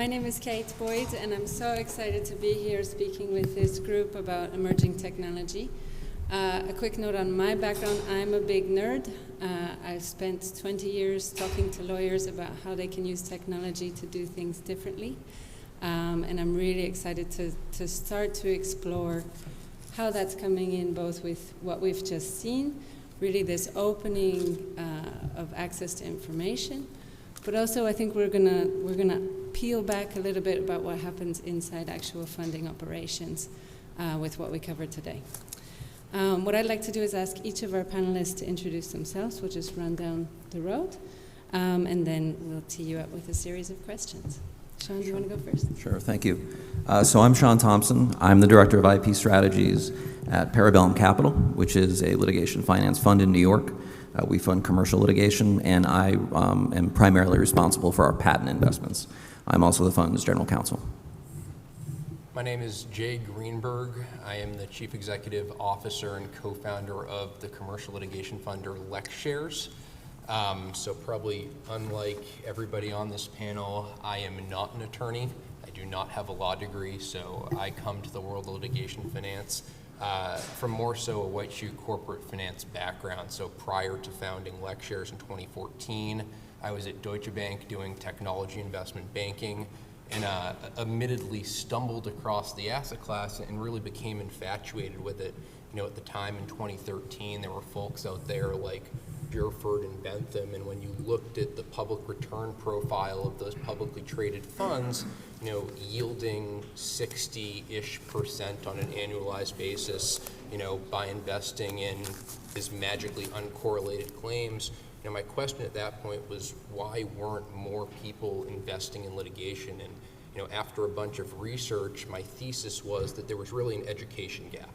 My name is Kate Boyd, and I'm so excited to be here speaking with this group about emerging technology. A quick note on my background: I'm a big nerd. I've spent 20 years talking to lawyers about how they can use technology to do things differently. And I'm really excited to start to explore how that's coming in, both with what we've just seen, really this opening of access to information, but also I think we're gonna peel back a little bit about what happens inside actual funding operations with what we covered today. What I'd like to do is ask each of our panelists to introduce themselves. We'll just run down the road, and then we'll tee you up with a series of questions. Shawn, do you want to go first? Sure, thank you. So I'm Shawn Thompson. I'm the Director of IP Strategies at Parabellum Capital, which is a litigation finance fund in New York. We fund commercial litigation, and I am primarily responsible for our patent investments. I'm also the fund's general counsel. My name is Jay Greenberg. I am the Chief Executive Officer and co-founder of the commercial litigation funder LexShares. So probably unlike everybody on this panel, I am not an attorney. I do not have a law degree, so I come to the world of litigation finance from more so a white shoe corporate finance background. So prior to founding LexShares in 2014, I was at Deutsche Bank doing technology investment banking, and admittedly stumbled across the asset class and really became infatuated with it. You know, at the time in 2013, there were folks out there like Burford and Bentham, and when you looked at the public return profile of those publicly traded funds, you know, yielding 60-ish% on an annualized basis, you know, by investing in these magically uncorrelated claims. You know, my question at that point was, why weren't more people investing in litigation? And, you know, after a bunch of research, my thesis was that there was really an education gap.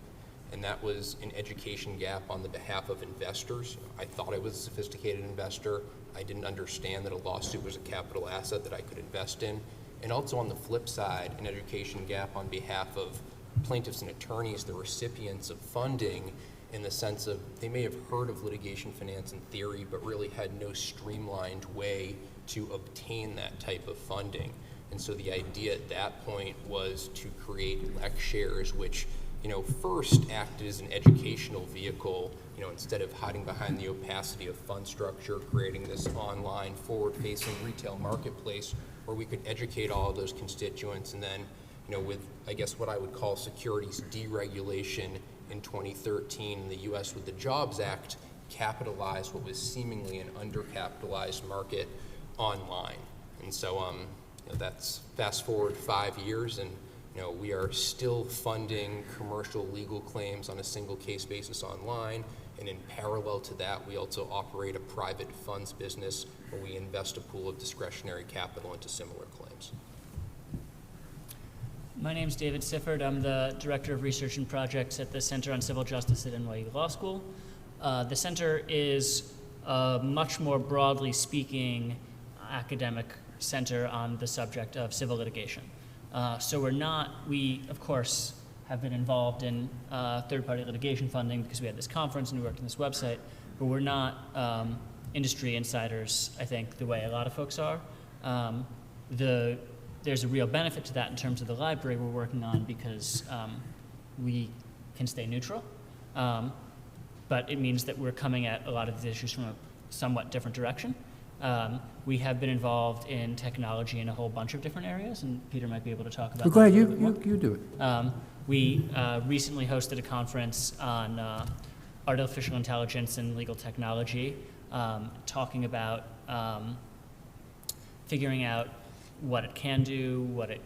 And that was an education gap on the behalf of investors. I thought I was a sophisticated investor. I didn't understand that a lawsuit was a capital asset that I could invest in. And also on the flip side, an education gap on behalf of plaintiffs and attorneys, the recipients of funding, in the sense of they may have heard of litigation finance in theory, but really had no streamlined way to obtain that type of funding. And so the idea at that point was to create LexShares, which, you know, first acted as an educational vehicle, you know, instead of hiding behind the opacity of fund structure, creating this online forward-facing retail marketplace where we could educate all of those constituents. And then, you know, with, I guess, what I would call securities deregulation in 2013 in the US with the Jobs Act, capitalized what was seemingly an undercapitalized market online. And so you know, that's fast forward 5 years, and you know, we are still funding commercial legal claims on a single case basis online, and in parallel to that, we also operate a private funds business where we invest a pool of discretionary capital into similar claims. My name is David Sifford. I'm the Director of Research and Projects at the Center on Civil Justice at NYU Law School. The center is a much more broadly speaking academic center on the subject of civil litigation. So we of course have been involved in third-party litigation funding because we had this conference and we worked on this website, but we're not industry insiders, I think, the way a lot of folks are. There's a real benefit to that in terms of the library we're working on because we can stay neutral, but it means that we're coming at a lot of these issues from a somewhat different direction. We have been involved in technology in a whole bunch of different areas, and Peter might be able to talk about that. Go ahead, you do it. We recently hosted a conference on artificial intelligence and legal technology, talking about figuring out what it can do, what it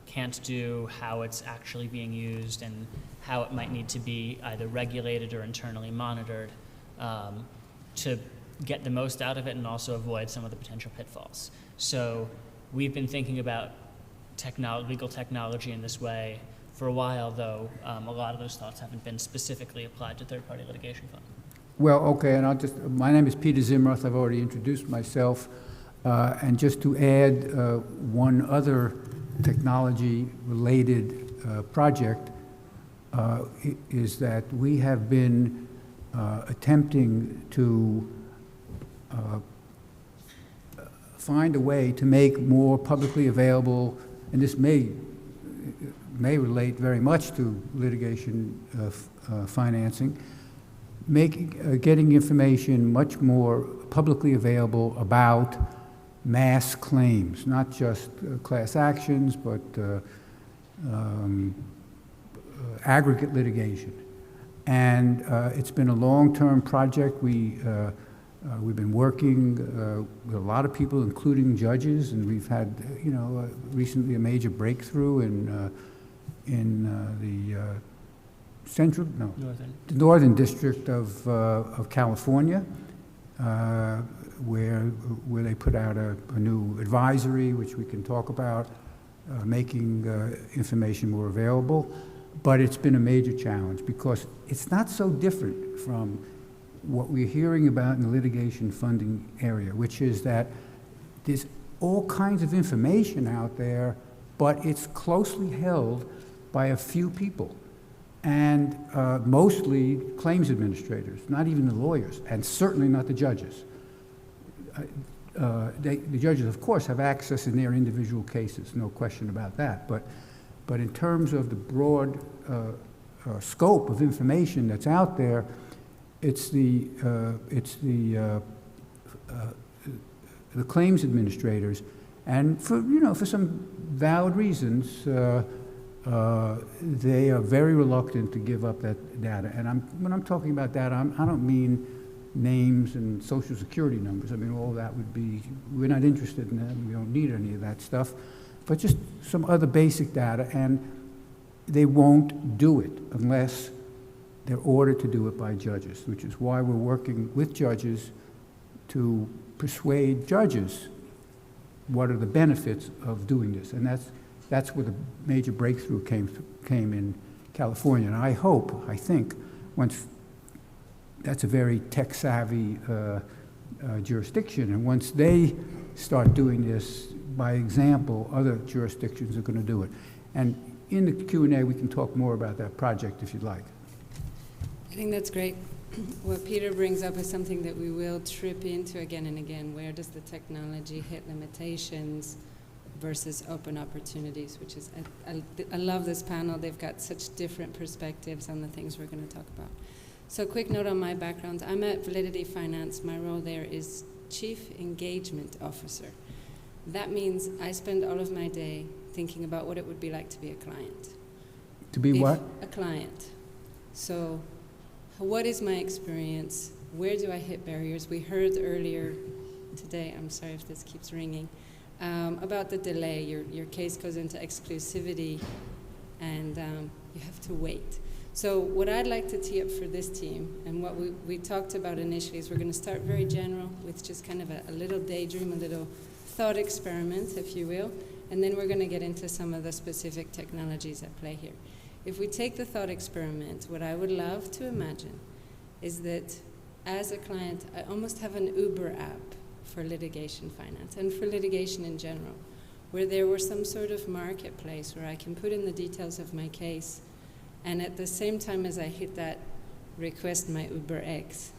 can't do, how it's actually being used, and how it might need to be either regulated or internally monitored to get the most out of it and also avoid some of the potential pitfalls. So we've been thinking about legal technology in this way for a while, though a lot of those thoughts haven't been specifically applied to third-party litigation funding. Well, okay, and my name is Peter Zimroth. I've already introduced myself. And just to add one other technology-related project is that we have been attempting to find a way to make more publicly available and this may relate very much to litigation financing, getting information much more publicly available about mass claims, not just class actions, but aggregate litigation. And it's been a long-term project. We've been working with a lot of people, including judges, and we've had, recently a major breakthrough in the the Northern District of California, where they put out a new advisory, which we can talk about, making information more available. But it's been a major challenge because it's not so different from what we're hearing about in the litigation funding area, which is that there's all kinds of information out there, but it's closely held by a few people, and mostly claims administrators, not even the lawyers, and certainly not the judges. The judges, of course, have access in their individual cases, no question about that, but in terms of the broad scope of information that's out there, it's the claims administrators, and for some valid reasons, they are very reluctant to give up that data. And when I'm talking about data, I don't mean names and social security numbers. I mean, all that would be, we're not interested in that, and we don't need any of that stuff, but just some other basic data, and they won't do it unless they're ordered to do it by judges, which is why we're working with judges to persuade judges what are the benefits of doing this. And that's where the major breakthrough came in California. And I think, once that's a very tech-savvy jurisdiction, and once they start doing this, by example, other jurisdictions are going to do it. And in the Q&A, we can talk more about that project if you'd like. I think that's great. What Peter brings up is something that we will trip into again and again. Where does the technology hit limitations versus open opportunities, which is, I love this panel. They've got such different perspectives on the things we're going to talk about. So quick note on my background. I'm at Validity Finance. My role there is Chief Engagement Officer. That means I spend all of my day thinking about what it would be like to be a client. To be what? A client. So what is my experience? Where do I hit barriers? We heard earlier today, I'm sorry if this keeps ringing, about the delay. Your case goes into exclusivity, and you have to wait. So what I'd like to tee up for this team, and what we talked about initially, is we're going to start very general with just kind of a little daydream, a little thought experiment, if you will, and then we're going to get into some of the specific technologies at play here. If we take the thought experiment, what I would love to imagine is that as a client, I almost have an Uber app for litigation finance and for litigation in general, where there were some sort of marketplace where I can put in the details of my case, and at the same time as I hit that request my Uber X,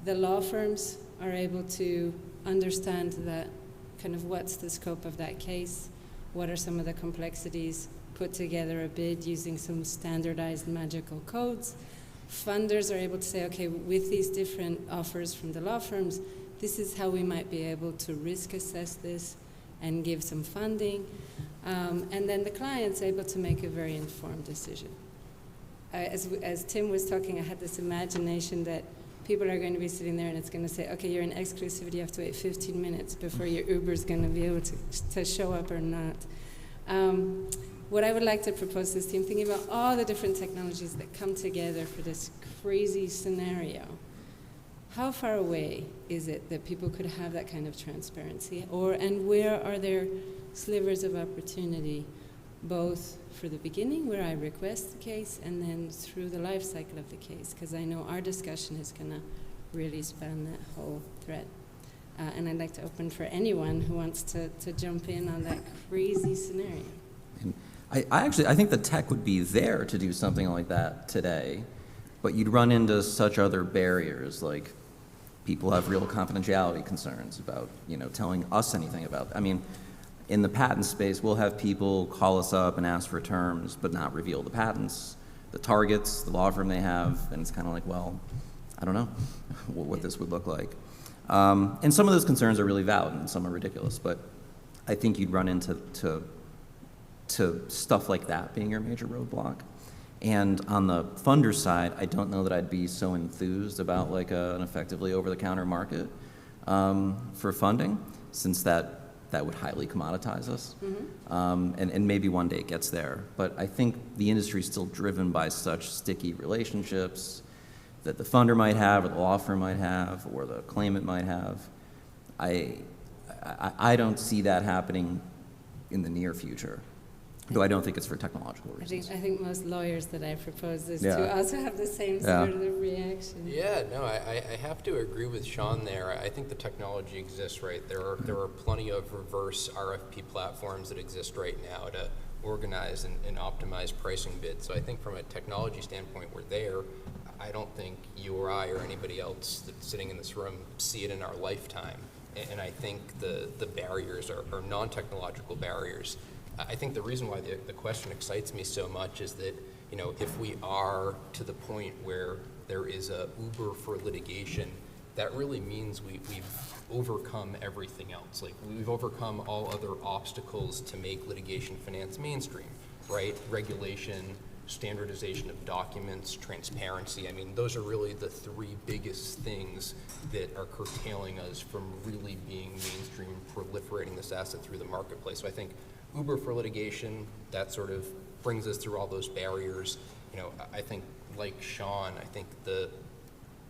the law firms are able to understand that kind of what's the scope of that case, what are some of the complexities, put together a bid using some standardized magical codes. Funders are able to say, okay, with these different offers from the law firms, this is how we might be able to risk assess this and give some funding. And then the client's able to make a very informed decision. As Tim was talking, I had this imagination that people are going to be sitting there and it's going to say, okay, you're in exclusivity, you have to wait 15 minutes before your Uber's going to be able to show up or not. What I would like to propose to this team, thinking about all the different technologies that come together for this crazy scenario, how far away is it that people could have that kind of transparency? And where are there slivers of opportunity, both for the beginning, where I request the case, and then through the life cycle of the case? Because I know our discussion is going to really span that whole thread. And I'd like to open for anyone who wants to jump in on that crazy scenario. I think the tech would be there to do something like that today, but you'd run into such other barriers, like people have real confidentiality concerns about, telling us anything about. I mean, In the patent space, we'll have people call us up and ask for terms, but not reveal the patents, the targets, the law firm they have, and it's kind of like, well, I don't know what this would look like. And some of those concerns are really valid and some are ridiculous, but I think you'd run into stuff like that being your major roadblock. And on the funder side, I don't know that I'd be so enthused about like an effectively over-the-counter market for funding, since that would highly commoditize us. And maybe one day it gets there. But I think the industry is still driven by such sticky relationships that the funder might have, or the law firm might have, or the claimant might have. I don't see that happening in the near future, though I don't think it's for technological reasons. I think most lawyers that I propose this Yeah. to also have the same sort of reaction. Yeah, no, I have to agree with Shawn there. I think the technology exists, right? There are plenty of reverse RFP platforms that exist right now to organize and optimize pricing bids. So I think from a technology standpoint, we're there. I don't think you or I or anybody else that's sitting in this room see it in our lifetime. And I think the barriers are non-technological barriers. I think the reason why the question excites me so much is that, you know, if we are to the point where there is a Uber for litigation, that really means we've overcome everything else. Like, we've overcome all other obstacles to make litigation finance mainstream, right? Regulation, standardization of documents, transparency. I mean, those are really the three biggest things that are curtailing us from really being mainstream, proliferating this asset through the marketplace. So I think Uber for litigation, that sort of brings us through all those barriers. You know, I think, like Shawn, I think the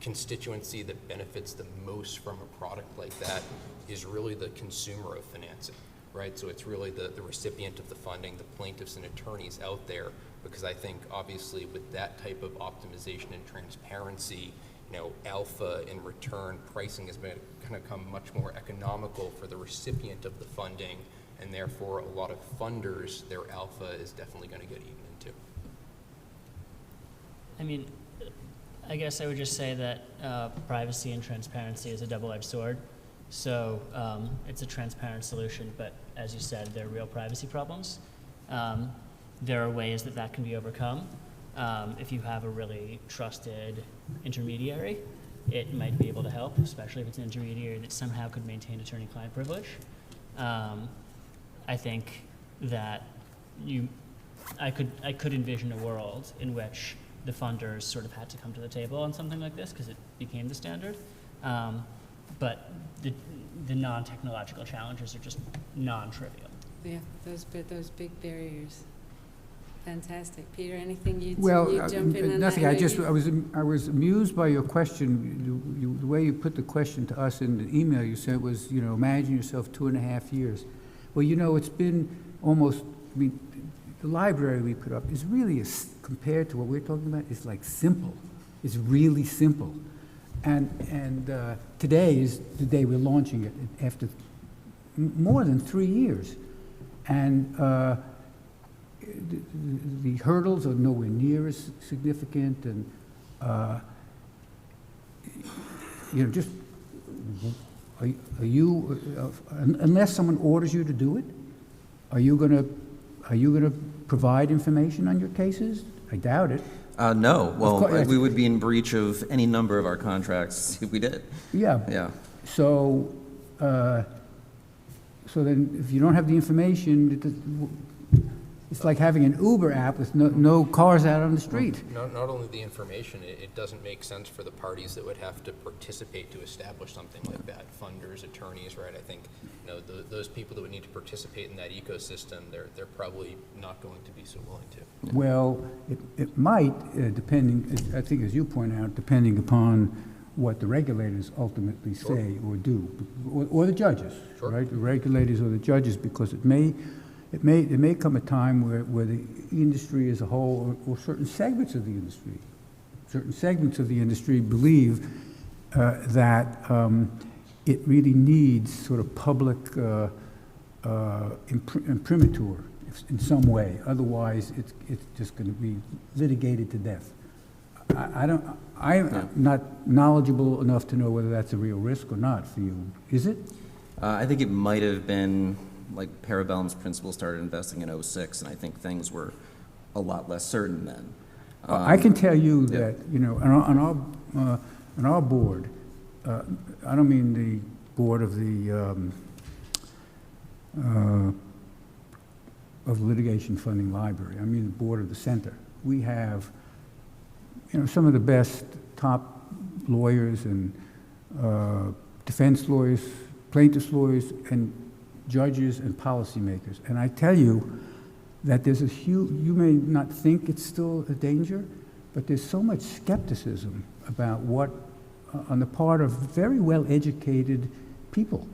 constituency that benefits the most from a product like that is really the consumer of financing, right? So it's really the recipient of the funding, the plaintiffs and attorneys out there, because I think obviously with that type of optimization and transparency, you know, alpha in return pricing has been kind of become much more economical for the recipient of the funding, and therefore a lot of funders, their alpha is definitely going to get eaten into. I mean, I guess I would just say that privacy and transparency is a double-edged sword. So it's a transparent solution, but as you said, there are real privacy problems. There are ways that can be overcome. If you have a really trusted intermediary, it might be able to help, especially if it's an intermediary that somehow could maintain attorney-client privilege. I think that I could envision a world in which the funders sort of had to come to the table on something like this because it became the standard. But the non-technological challenges are just non-trivial. Yeah, those big barriers. Fantastic. Peter, anything you jump in on? Nothing. I was amused by your question. The way you put the question to us in the email you sent was, you know, imagine yourself 2.5 years. Well, you know, it's been almost, I mean, the library we put up is really, compared to what we're talking about, it's like simple. It's really simple. And today is the day we're launching it after more than 3 years. And the hurdles are nowhere near as significant, and you know, just are you unless someone orders you to do it, are you gonna provide information on your cases? I doubt it. No. Well, we would be in breach of any number of our contracts if we did. Yeah. Yeah. So, so then, if you don't have the information, it's like having an Uber app with no cars out on the street. Not only the information, it doesn't make sense for the parties that would have to participate to establish something like that. Funders, attorneys, right? I think, you know, those people that would need to participate in that ecosystem, they're probably not going to be so willing to. Well, it might, depending, I think as you point out, depending upon what the regulators ultimately say or do, or the judges, right? The regulators or the judges, because there may come a time where the industry as a whole, or certain segments of the industry believe that it really needs sort of public imprimatur in some way. Otherwise, it's just going to be litigated to death. I'm not knowledgeable enough to know whether that's a real risk or not for you. Is it? I think it might have been like Parabellum's principal started investing in 2006, and I think things were a lot less certain then. I can tell you yeah. that, you know, on our board, I don't mean the board of the litigation funding library. I mean the board of the center. We have, you know, some of the best top lawyers and defense lawyers, plaintiffs lawyers, and judges and policymakers. And I tell you that there's a huge, you may not think it's still a danger, but there's so much skepticism about what, on the part of very well-educated people,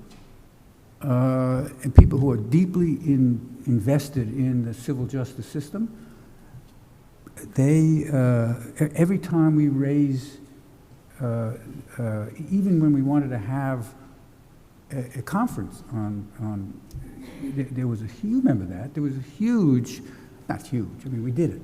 and people who are deeply invested in the civil justice system. They, every time we raise, even when we wanted to have a conference on there was a huge, remember that, there was a huge, not huge, I mean, we did it,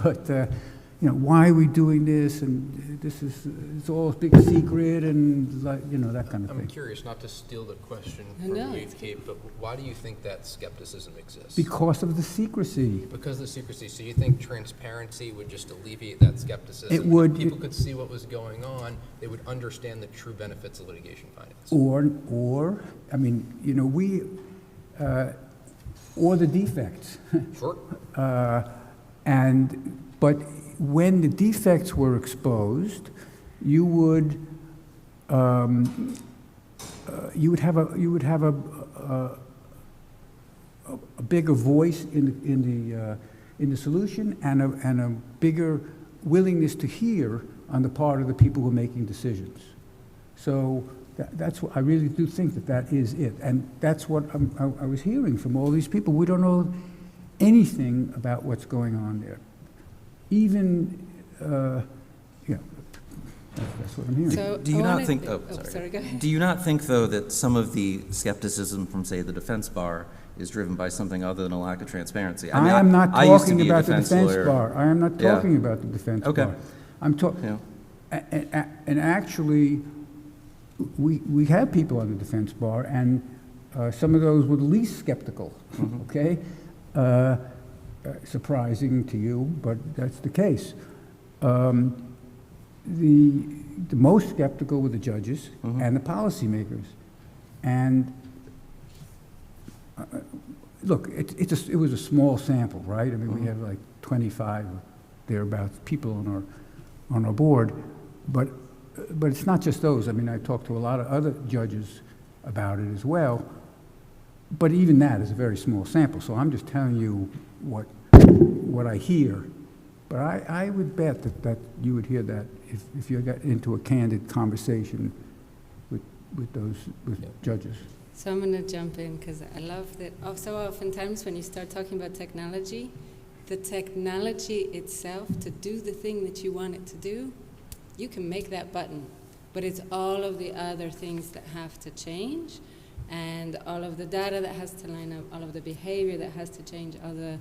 but, you know, why are we doing this, and this is, it's all a big secret, and, like, you know, that kind of thing. I'm curious, not to steal the question from you, Kate, but why do you think that skepticism exists? Because of the secrecy. Because of the secrecy. So you think transparency would just alleviate that skepticism? It would. If people could see what was going on, they would understand the true benefits of litigation finance. Or, I mean, you know, or the defects. Sure. But when the defects were exposed, you would have a bigger voice in the solution, and a bigger willingness to hear on the part of the people who are making decisions. So that's what I really do think that is it, and that's what I was hearing from all these people. We don't know anything about what's going on there. Even, yeah, that's what I'm hearing. So Do you not think, sorry, go ahead. Do you not think, though, that some of the skepticism from, say, the defense bar is driven by something other than a lack of transparency? I am not talking about the defense lawyer. bar. I am not talking about the defense bar. I'm talking, and actually, we have people on the defense bar, and some of those were the least skeptical, okay? Surprising to you, but that's the case. The most skeptical were the judges and the policymakers. And look, it was a small sample, right? I mean, we had like 25 thereabouts people on our board, but it's not just those. I mean, I talked to a lot of other judges about it as well, but even that is a very small sample. So I'm just telling you what I hear. But I would bet that you would hear that if you got into a candid conversation with those judges. So I'm going to jump in because I love that. So oftentimes when you start talking about technology, the technology itself to do the thing that you want it to do, you can make that button. But it's all of the other things that have to change, and all of the data that has to line up, all of the behavior that has to change, all the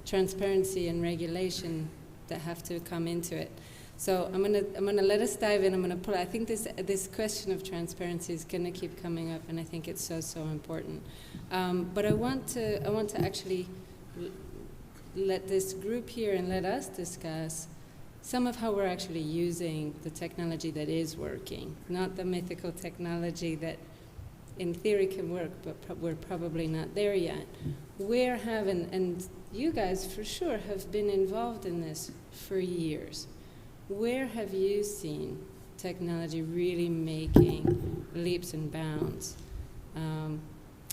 transparency and regulation that have to come into it. So I'm gonna let us dive in. I'm gonna pull. I think this question of transparency is gonna keep coming up, and I think it's so important. But I want to actually let this group here and let us discuss some of how we're actually using the technology that is working, not the mythical technology that in theory can work, but we're probably not there yet. We're having, and you guys for sure have been involved in this for years. Where have you seen technology really making leaps and bounds?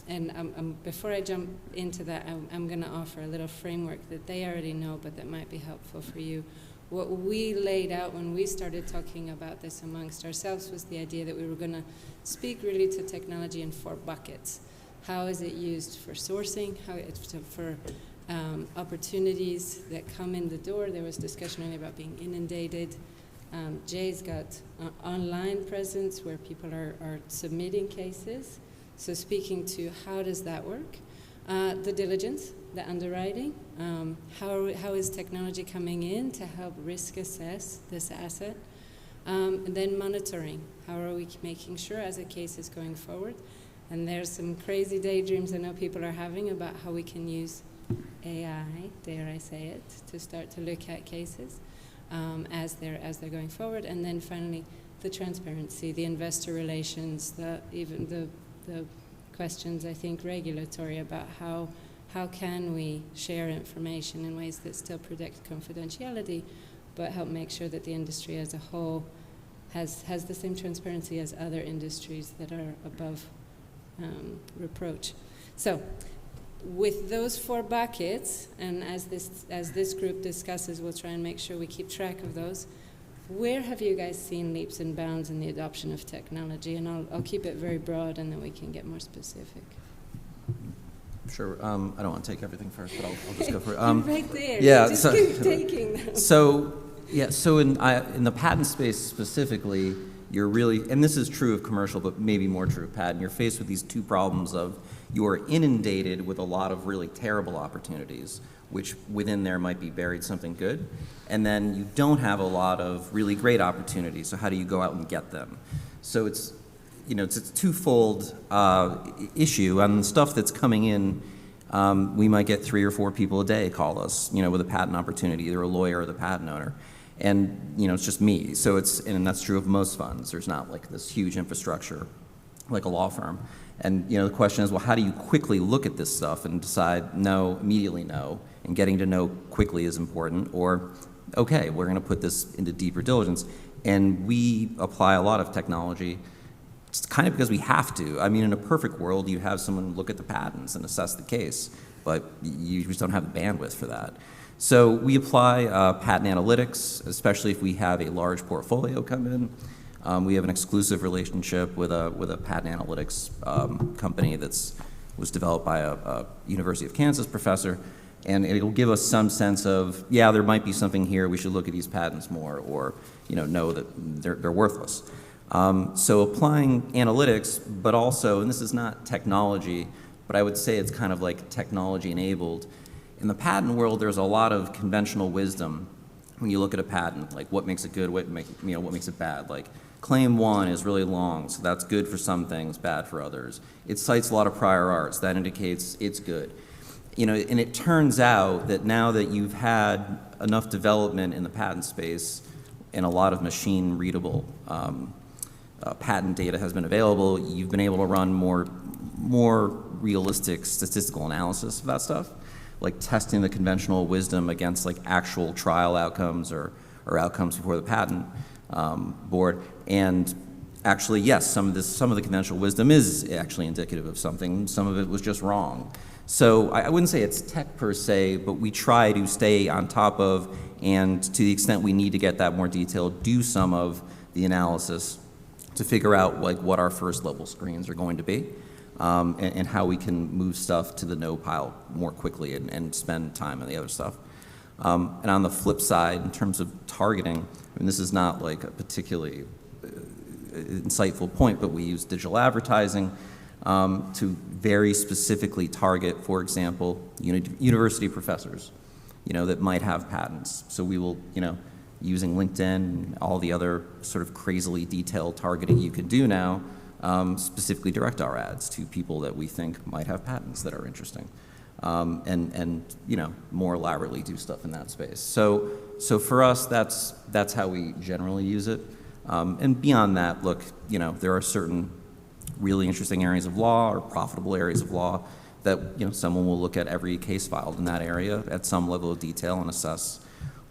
And before I jump into that, I'm going to offer a little framework that they already know, but that might be helpful for you. What we laid out when we started talking about this amongst ourselves was the idea that we were going to speak really to technology in 4 buckets. How is it used for sourcing? How it's for opportunities that come in the door. There was discussion earlier about being inundated. Jay's got online presence where people are submitting cases. So speaking to how does that work? The diligence, the underwriting. How is technology coming in to help risk assess this asset? And then monitoring. How are we making sure as a case is going forward? And there's some crazy daydreams I know people are having about how we can use AI, dare I say it, to start to look at cases as they're going forward. And then finally, the transparency, the investor relations, even the questions, I think, regulatory about how can we share information in ways that still protect confidentiality, but help make sure that the industry as a whole has the same transparency as other industries that are above reproach. So, with those 4 buckets, and as this group discusses, we'll try and make sure we keep track of those. Where have you guys seen leaps and bounds in the adoption of technology? And I'll keep it very broad, and then we can get more specific. Sure. I don't want to take everything first, but I'll just go for it. You're right there. Yeah. Just keep taking them. So in the patent space specifically, you're really, and this is true of commercial, but maybe more true of patent, you're faced with these 2 problems of you are inundated with a lot of really terrible opportunities, which within there might be buried something good, and then you don't have a lot of really great opportunities, so how do you go out and get them? So it's a twofold issue. On the stuff that's coming in, we might get 3 or 4 people a day call us, with a patent opportunity, either a lawyer or the patent owner. And, it's just me. So and that's true of most funds. There's not like this huge infrastructure like a law firm. And, the question is, well, how do you quickly look at this stuff and decide no, immediately no, and getting to know quickly is important, or, okay, we're going to put this into deeper diligence. And we apply a lot of technology. It's kind of because we have to. I mean, in a perfect world, you have someone look at the patents and assess the case, but you just don't have the bandwidth for that. So we apply patent analytics, especially if we have a large portfolio come in. We have an exclusive relationship with a patent analytics company was developed by a University of Kansas professor, and it'll give us some sense of, yeah, there might be something here, we should look at these patents more, or know that they're worthless. So applying analytics, but also, and this is not technology, but I would say it's kind of like technology enabled. In the patent world, there's a lot of conventional wisdom when you look at a patent, like what makes it good, what makes it bad. Like claim 1 is really long, so that's good for some things, bad for others. It cites a lot of prior arts, that indicates it's good. And it turns out that now that you've had enough development in the patent space and a lot of machine readable patent data has been available, you've been able to run more realistic statistical analysis of that stuff, like testing the conventional wisdom against like actual trial outcomes or outcomes before the patent board. And actually, yes, some of the conventional wisdom is actually indicative of something. Some of it was just wrong. So I wouldn't say it's tech per se, but we try to stay on top of, and to the extent we need to get that more detailed, do some of the analysis to figure out like what our first level screens are going to be, and how we can move stuff to the no pile more quickly and spend time on the other stuff. And on the flip side, in terms of targeting, I mean, this is not like a particularly insightful point, but we use digital advertising to very specifically target, for example, university professors, that might have patents. So we will, using LinkedIn and all the other sort of crazily detailed targeting you can do now, specifically direct our ads to people that we think might have patents that are interesting, and more elaborately do stuff in that space. So for us, that's how we generally use it. And beyond that, look, there are certain really interesting areas of law or profitable areas of law that someone will look at every case filed in that area at some level of detail and assess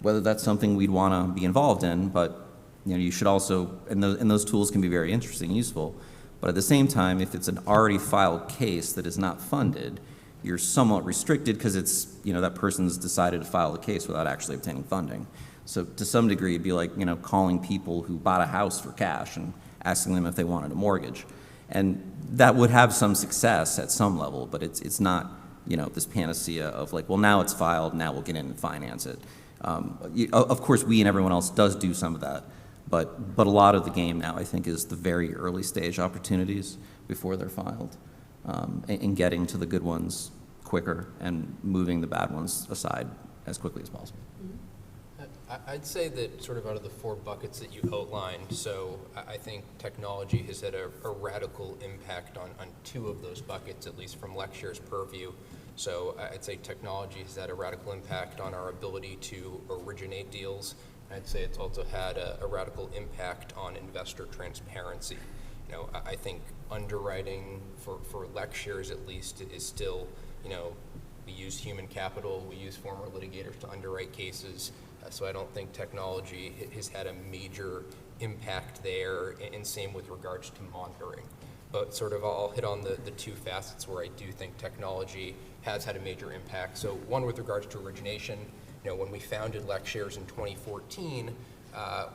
whether that's something we'd want to be involved in. But you should also, and those tools can be very interesting and useful. But at the same time, if it's an already filed case that is not funded, you're somewhat restricted because it's that person's decided to file a case without actually obtaining funding. So to some degree, it'd be like calling people who bought a house for cash and asking them if they wanted a mortgage. And that would have some success at some level, but it's not this panacea of like, well, now it's filed, now we'll get in and finance it. Of course, we and everyone else does do some of that, but a lot of the game now, I think, is the very early stage opportunities before they're filed, and getting to the good ones quicker and moving the bad ones aside as quickly as possible. I'd say that sort of out of the 4 buckets that you outlined, so I think technology has had a radical impact on 2 of those buckets, at least from LecShare's purview. So I'd say technology has had a radical impact on our ability to originate deals. I'd say it's also had a radical impact on investor transparency. You know, I think underwriting for LecShares at least is still, you know, we use human capital, we use former litigators to underwrite cases. So I don't think technology has had a major impact there, and same with regards to monitoring. But sort of I'll hit on the 2 facets where I do think technology has had a major impact. So one with regards to origination, you know, when we founded LecShares in 2014,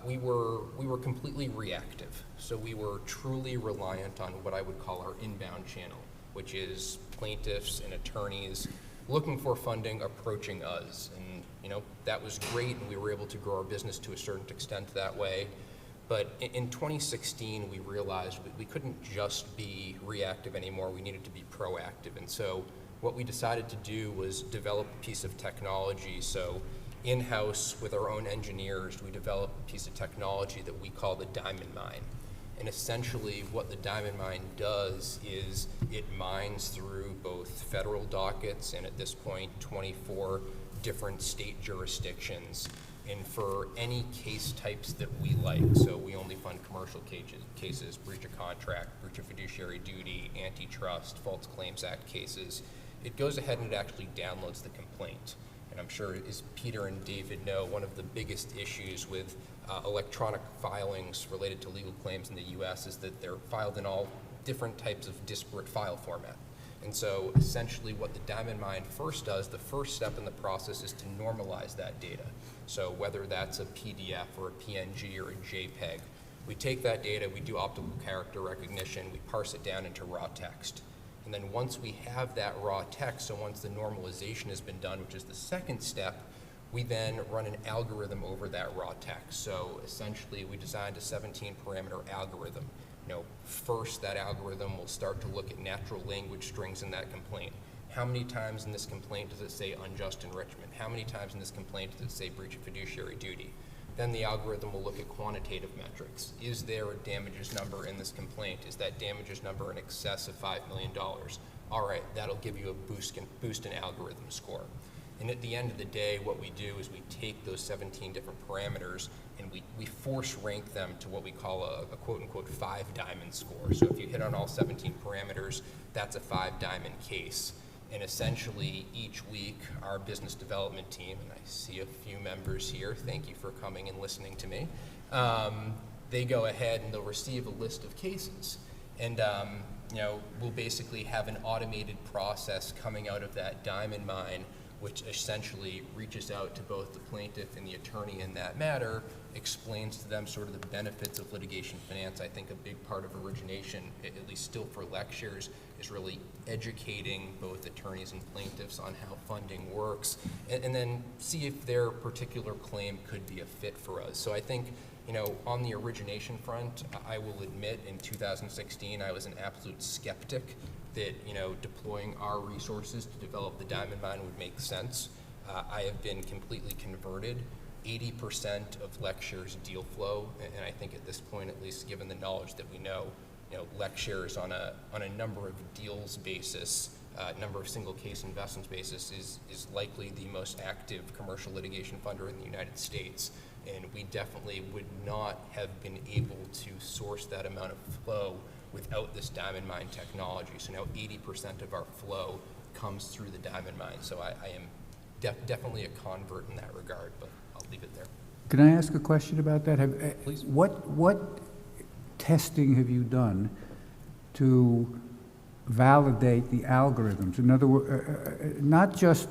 we were completely reactive. So we were truly reliant on what I would call our inbound channel, which is plaintiffs and attorneys looking for funding approaching us. And you know, that was great, and we were able to grow our business to a certain extent that way. But in 2016, we realized we couldn't just be reactive anymore. We needed to be proactive. And so what we decided to do was develop a piece of technology. So in-house with our own engineers, we developed a piece of technology that we call the Diamond Mine. And essentially what the Diamond Mine does is it mines through both federal dockets and at this point 24 different state jurisdictions, and for any case types that we like. So we only fund commercial cases, breach of contract, breach of fiduciary duty, antitrust, False Claims Act cases. It goes ahead and it actually downloads the complaint. And I'm sure, as Peter and David know, one of the biggest issues with electronic filings related to legal claims in the US is that they're filed in all different types of disparate file format. And so essentially what the Diamond Mine first does, the first step in the process is to normalize that data. So whether that's a PDF or a PNG or a JPEG, we take that data, we do optical character recognition, we parse it down into raw text. And then once we have that raw text, so once the normalization has been done, which is the second step, we then run an algorithm over that raw text. So essentially we designed a 17-parameter algorithm. You know, first that algorithm will start to look at natural language strings in that complaint. How many times in this complaint does it say unjust enrichment? How many times in this complaint does it say breach of fiduciary duty? Then the algorithm will look at quantitative metrics. Is there a damages number in this complaint? Is that damages number in excess of $5 million? All right, that'll give you a boost in algorithm score. And at the end of the day, what we do is we take those 17 different parameters and we force rank them to what we call a quote-unquote 5-diamond score. So if you hit on all 17 parameters, that's a 5-diamond case. And essentially each week our business development team, and I see a few members here, thank you for coming and listening to me, they go ahead and they'll receive a list of cases. And you know, we'll basically have an automated process coming out of that Diamond Mine, which essentially reaches out to both the plaintiff and the attorney in that matter, explains to them sort of the benefits of litigation finance. I think a big part of origination, at least still for LecShares, is really educating both attorneys and plaintiffs on how funding works, and then see if their particular claim could be a fit for us. So I think, you know, on the origination front, I will admit in 2016 I was an absolute skeptic that, you know, deploying our resources to develop the Diamond Mine would make sense. I have been completely converted. 80% of LecShares deal flow, and I think at this point, at least given the knowledge that we know, you know, LecShares on a number of deals basis, number of single case investments basis is likely the most active commercial litigation funder in the United States. And we definitely would not have been able to source that amount of flow without this Diamond Mine technology. So now 80% of our flow comes through the Diamond Mine. So I am definitely a convert in that regard, but I'll leave it there. Can I ask a question about that? Please. What testing have you done to validate the algorithms? In other words, not just,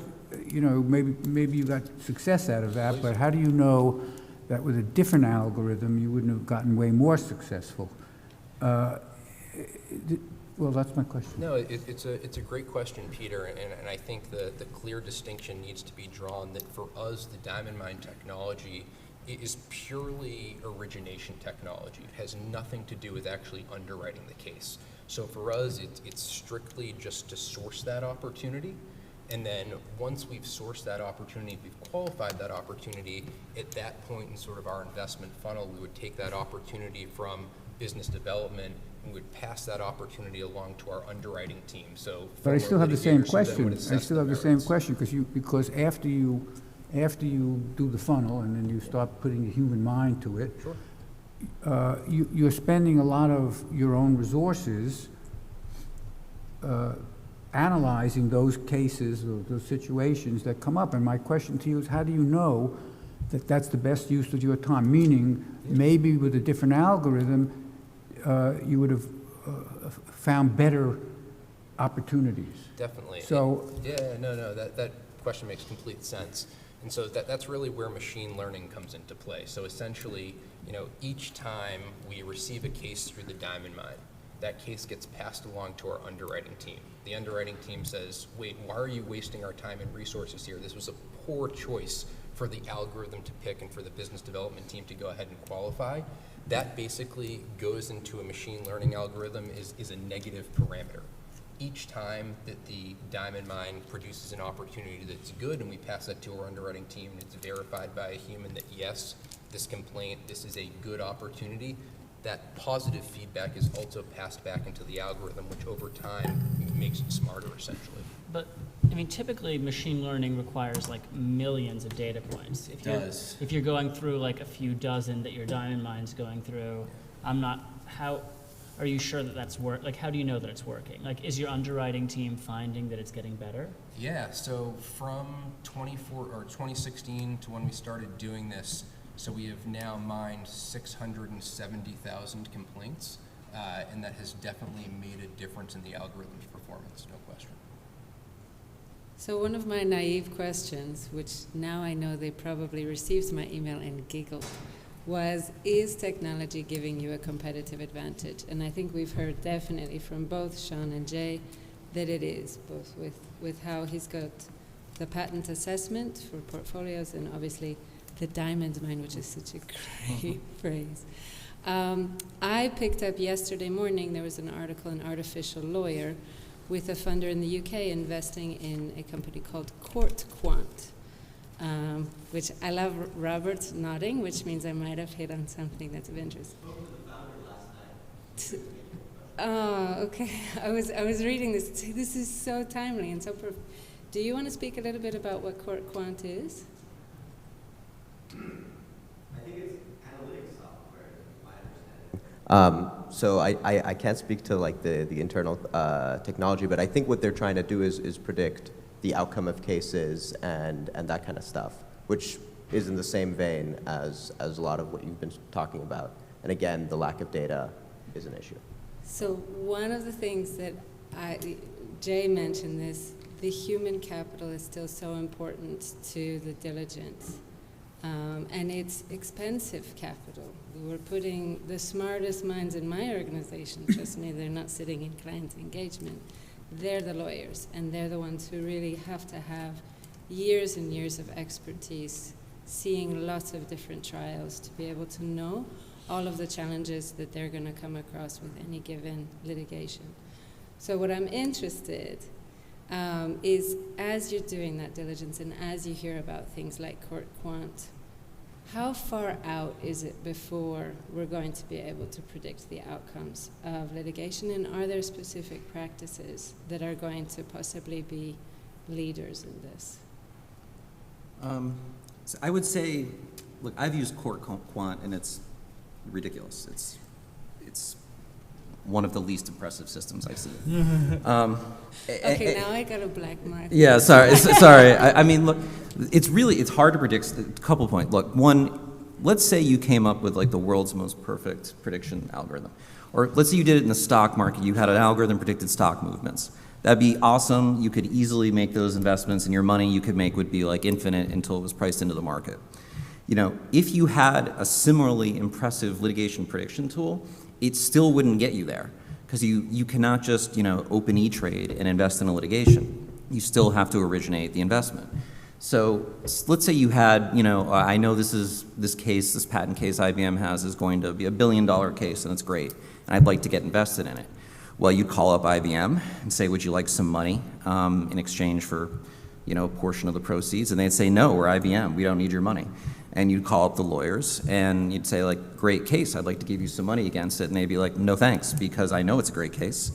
you know, maybe you got success out of that, Please. but how do you know that with a different algorithm you wouldn't have gotten way more successful? Well, that's my question. No, it's a great question, Peter, and I think the clear distinction needs to be drawn that for us, the Diamond Mine technology is purely origination technology. It has nothing to do with actually underwriting the case. So for us, it's strictly just to source that opportunity. And then once we've sourced that opportunity, we've qualified that opportunity, at that point in sort of our investment funnel, we would take that opportunity from business development and would pass that opportunity along to our underwriting team. So, But I still have the same litigators who then question. would I assess still the have the same merits. question, because after you do the funnel and then you start putting the human mind to it, Sure. you're spending a lot of your own resources analyzing those cases or those situations that come up. And my question to you is, how do you know that that's the best use of your time? Meaning, maybe with a different algorithm, you would have found better opportunities. Definitely. So- No, that question makes complete sense. And so that's really where machine learning comes into play. So essentially, each time we receive a case through the Diamond Mine, that case gets passed along to our underwriting team. The underwriting team says, wait, why are you wasting our time and resources here? This was a poor choice for the algorithm to pick and for the business development team to go ahead and qualify. That basically goes into a machine learning algorithm is a negative parameter. Each time that the Diamond Mine produces an opportunity that's good and we pass that to our underwriting team and it's verified by a human that yes, this is a good opportunity, that positive feedback is also passed back into the algorithm, which over time makes it smarter, essentially. But, typically machine learning requires like millions of data points. If you're going through like a few dozen that your Diamond Mine's going through, how are you sure that that's how do you know that it's working? Like, is your underwriting team finding that it's getting better? Yeah, so from 2016 to when we started doing this, so we have now mined 670,000 complaints, and that has definitely made a difference in the algorithm's performance, no question. So one of my naive questions, which now I know they probably received my email and giggled, was, is technology giving you a competitive advantage? And I think we've heard definitely from both Shawn and Jay that it is, both with how he's got the patent assessment for portfolios and obviously the Diamond Mine, which is such a great phrase. I picked up yesterday morning, there was an article in Artificial Lawyer with a funder in the UK investing in a company called Quant, which I love Robert nodding, which means I might have hit on something that's of interest. Spoke to the founder last night. Oh, okay. I was reading this. This is so timely and so perfect. Do you want to speak a little bit about what Quant is? I think it's analytics software, is my understanding. So I can't speak to like the internal technology, but I think what they're trying to do is predict the outcome of cases and that kind of stuff, which is in the same vein as a lot of what you've been talking about. And again, the lack of data is an issue. So one of the things that Jay mentioned this, the human capital is still so important to the diligence. And it's expensive capital. We're putting the smartest minds in my organization, trust me, they're not sitting in client engagement. They're the lawyers, and they're the ones who really have to have years and years of expertise, seeing lots of different trials to be able to know all of the challenges that they're going to come across with any given litigation. So what I'm interested is, as you're doing that diligence and as you hear about things like Quant, how far out is it before we're going to be able to predict the outcomes of litigation, and are there specific practices that are going to possibly be leaders in this? So I would say, look, I've used Quant, and it's ridiculous. It's one of the least impressive systems I've seen. Okay, now I got a black mark. Yeah, sorry. I mean, look, it's hard to predict. A couple of points. Look, one, let's say you came up with like the world's most perfect prediction algorithm. Or let's say you did it in the stock market. You had an algorithm predicted stock movements. That'd be awesome. You could easily make those investments, and your money you could make would be like infinite until it was priced into the market. If you had a similarly impressive litigation prediction tool, it still wouldn't get you there, because you cannot just open E-Trade and invest in a litigation. You still have to originate the investment. So let's say you had, I know this patent case IBM has is going to be $1 billion case, and it's great, and I'd like to get invested in it. Well, you'd call up IBM and say, would you like some money in exchange for, a portion of the proceeds? And they'd say, no, we're IBM, we don't need your money. And you'd call up the lawyers and you'd say, like, great case, I'd like to give you some money against it. And they'd be like, no thanks, because I know it's a great case,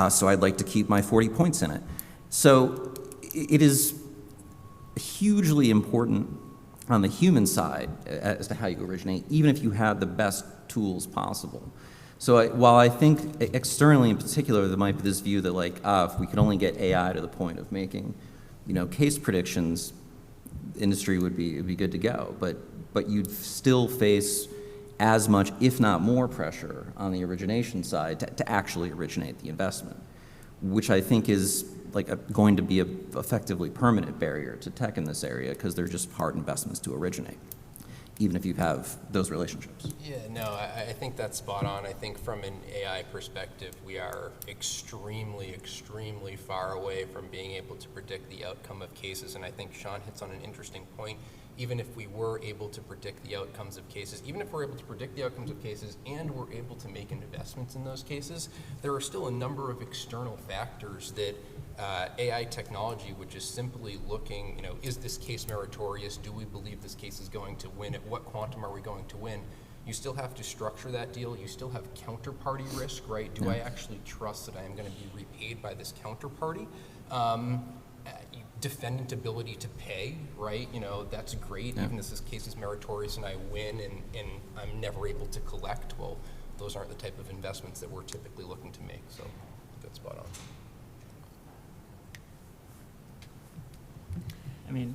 so I'd like to keep my 40 points in it. So it is hugely important on the human side as to how you originate, even if you have the best tools possible. So while I think externally in particular there might be this view that like, if we could only get AI to the point of making, case predictions, the industry would be good to go. But you'd still face as much, if not more, pressure on the origination side to actually originate the investment, which I think is going to be a effectively permanent barrier to tech in this area because they're just hard investments to originate, even if you have those relationships. Yeah, no, I think that's spot on. I think from an AI perspective, we are extremely, extremely far away from being able to predict the outcome of cases. And I think Shawn hits on an interesting point. Even if we were able to predict the outcomes of cases, even if we're able to predict the outcomes of cases and we're able to make investments in those cases, there are still a number of external factors that AI technology, which is simply looking, is this case meritorious? Do we believe this case is going to win? At what quantum are we going to win? You still have to structure that deal. You still have counterparty risk, right? Do I actually trust that I am going to be repaid by this counterparty? Defendant ability to pay, right? That's great. Even if this case is meritorious and I win and I'm never able to collect, well, those aren't the type of investments that we're typically looking to make. So that's spot on. I mean,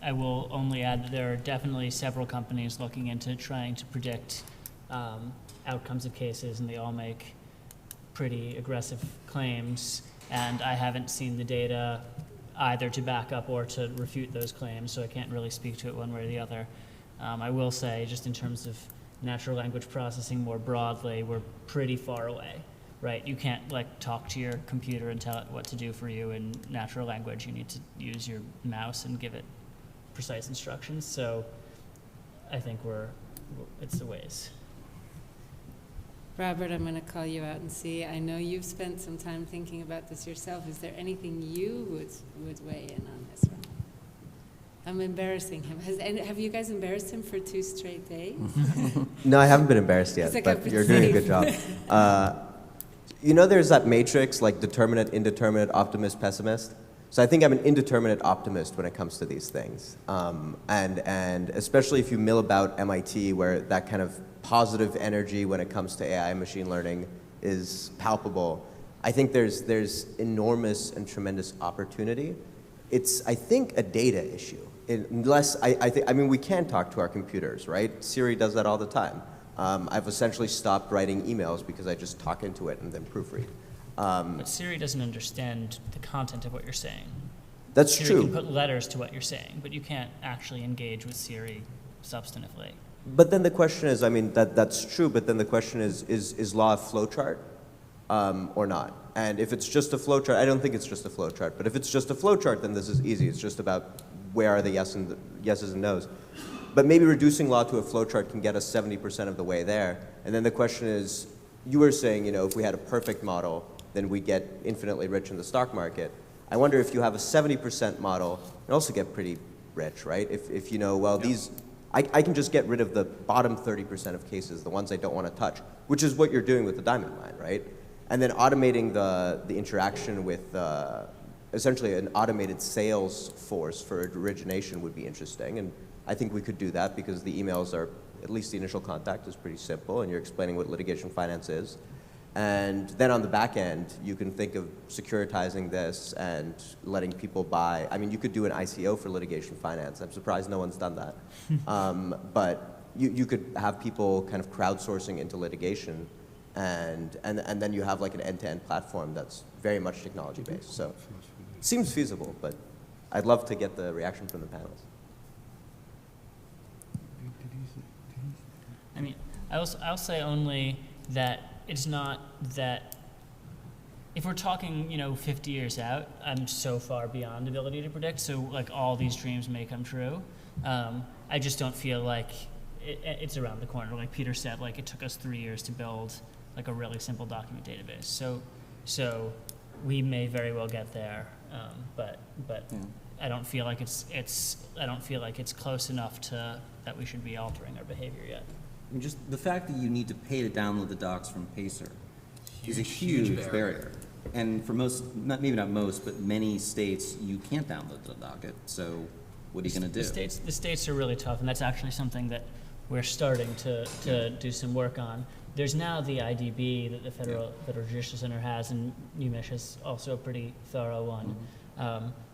I will only add that there are definitely several companies looking into trying to predict outcomes of cases, and they all make pretty aggressive claims, and I haven't seen the data either to back up or to refute those claims, so I can't really speak to it one way or the other. I will say, just in terms of natural language processing more broadly, we're pretty far away, right? You can't talk to your computer and tell it what to do for you in natural language. You need to use your mouse and give it precise instructions. So I think it's a ways. Robert, I'm going to call you out and see. I know you've spent some time thinking about this yourself. Is there anything you would weigh in on this one? I'm embarrassing him. Have you guys embarrassed him for 2 straight days? No, I haven't been embarrassed yet, but you're doing a good job. There's that matrix, determinate, indeterminate, optimist, pessimist. So I think I'm an indeterminate optimist when it comes to these things. And especially if you mill about MIT, where that kind of positive energy when it comes to AI and machine learning is palpable, I think there's enormous and tremendous opportunity. It's, I think, a data issue. Unless, we can talk to our computers, right? Siri does that all the time. I've essentially stopped writing emails because I just talk into it and then proofread. But Siri doesn't understand the content of what you're saying. That's Siri true. can put letters to what you're saying, but you can't actually engage with Siri substantively. But then the question is, that's true, but then the question is law a flowchart or not? And if it's just a flowchart, I don't think it's just a flowchart, but if it's just a flowchart, then this is easy. It's just about where are the yeses and nos. But maybe reducing law to a flowchart can get us 70% of the way there. And then the question is, you were saying, if we had a perfect model, then we get infinitely rich in the stock market. I wonder if you have a 70% model, you also get pretty rich, right? If these, I can just get rid of the bottom 30% of cases, the ones I don't want to touch, which is what you're doing with the diamond line, right? And then automating the interaction with essentially an automated sales force for origination would be interesting. And I think we could do that because the emails are, at least the initial contact is pretty simple, and you're explaining what litigation finance is. And then on the back end, you can think of securitizing this and letting people buy. You could do an ICO for litigation finance. I'm surprised no one's done that. But you could have people kind of crowdsourcing into litigation, and then you have an end-to-end platform that's very much technology-based. So it seems feasible, but I'd love to get the reaction from the panels. I'll say only that it's not that if we're talking, 50 years out, I'm so far beyond ability to predict. So all these dreams may come true. I just don't feel like it's around the corner. Like Peter said, it took us 3 years to build a really simple document database. So So we may very well get there, but Yeah. I don't feel like it's close enough to that we should be altering our behavior yet. I mean, just the fact that you need to pay to download the docs from Pacer is a Huge huge barrier. And for most, maybe not most, but many states, you can't download the docket. So what are you going to do? The states are really tough, and that's actually something that we're starting to do some work on. There's now the IDB that the Federal Judicial Center has, and UMich has also a pretty thorough one.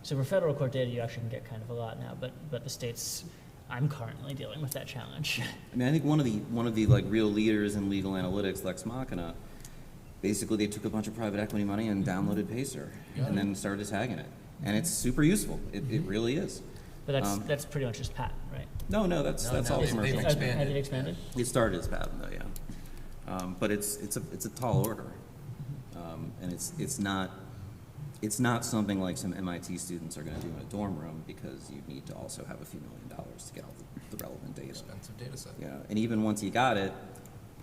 So for federal court data, you actually can get kind of a lot now, but the states, I'm currently dealing with that challenge. I mean, I think one of the like real leaders in legal analytics, Lex Machina, basically they took a bunch of private equity money and downloaded Pacer and then started tagging it, and it's super useful. It really is. But that's pretty much just patent, right? No, that's all they've commercial. expanded. Has it expanded? It started as patent though, yeah. But it's a tall order, and it's not something like some MIT students are going to do in a dorm room, because you need to also have a few $1 million to get all the relevant data. Expensive data set. Yeah, and even once you got it,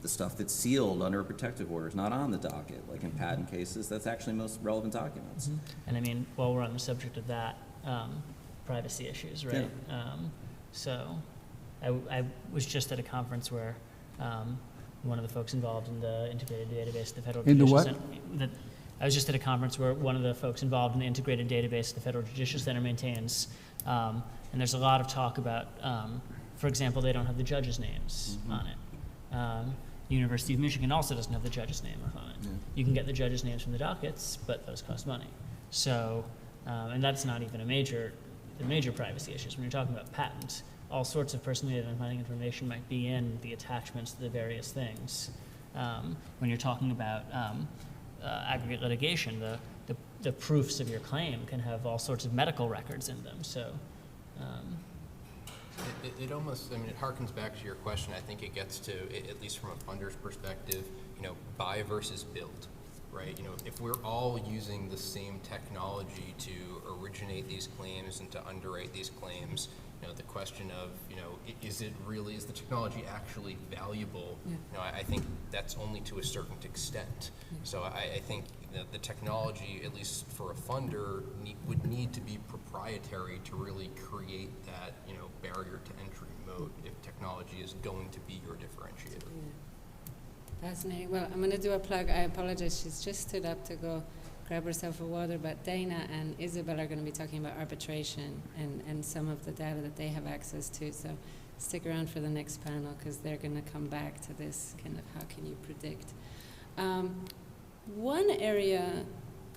the stuff that's sealed under a protective order is not on the docket. Like in patent cases, that's actually most relevant documents. And I mean, while we're on the subject of that, privacy issues, right? So I was just at a conference where one of the folks involved in the integrated database of the Federal In the Judicial what? Center, I was just at a conference where one of the folks involved in the integrated database the Federal Judicial Center maintains, and there's a lot of talk about, for example, they don't have the judges' names on it. University of Michigan also doesn't have the judges' name on it. Yeah. You can get the judges' names from the dockets, but those cost money. So, and that's not even the major privacy issues. When you're talking about patents, all sorts of personally identifying information might be in the attachments to the various things. When you're talking about aggregate litigation, the proofs of your claim can have all sorts of medical records in them. So, It almost, I mean, it harkens back to your question. I think it gets to, at least from a funder's perspective, buy versus build, right? If we're all using the same technology to originate these claims and to underwrite these claims, the question of, is the technology actually valuable? I think that's only to a certain extent. So I think the technology, at least for a funder, would need to be proprietary to really create that, barrier to entry mode if technology is going to be your differentiator. Fascinating. Well, I'm going to do a plug. I apologize. She's just stood up to go grab herself a water, but Dana and Isabel are going to be talking about arbitration and some of the data that they have access to. So stick around for the next panel, because they're going to come back to this kind of how can you predict. One area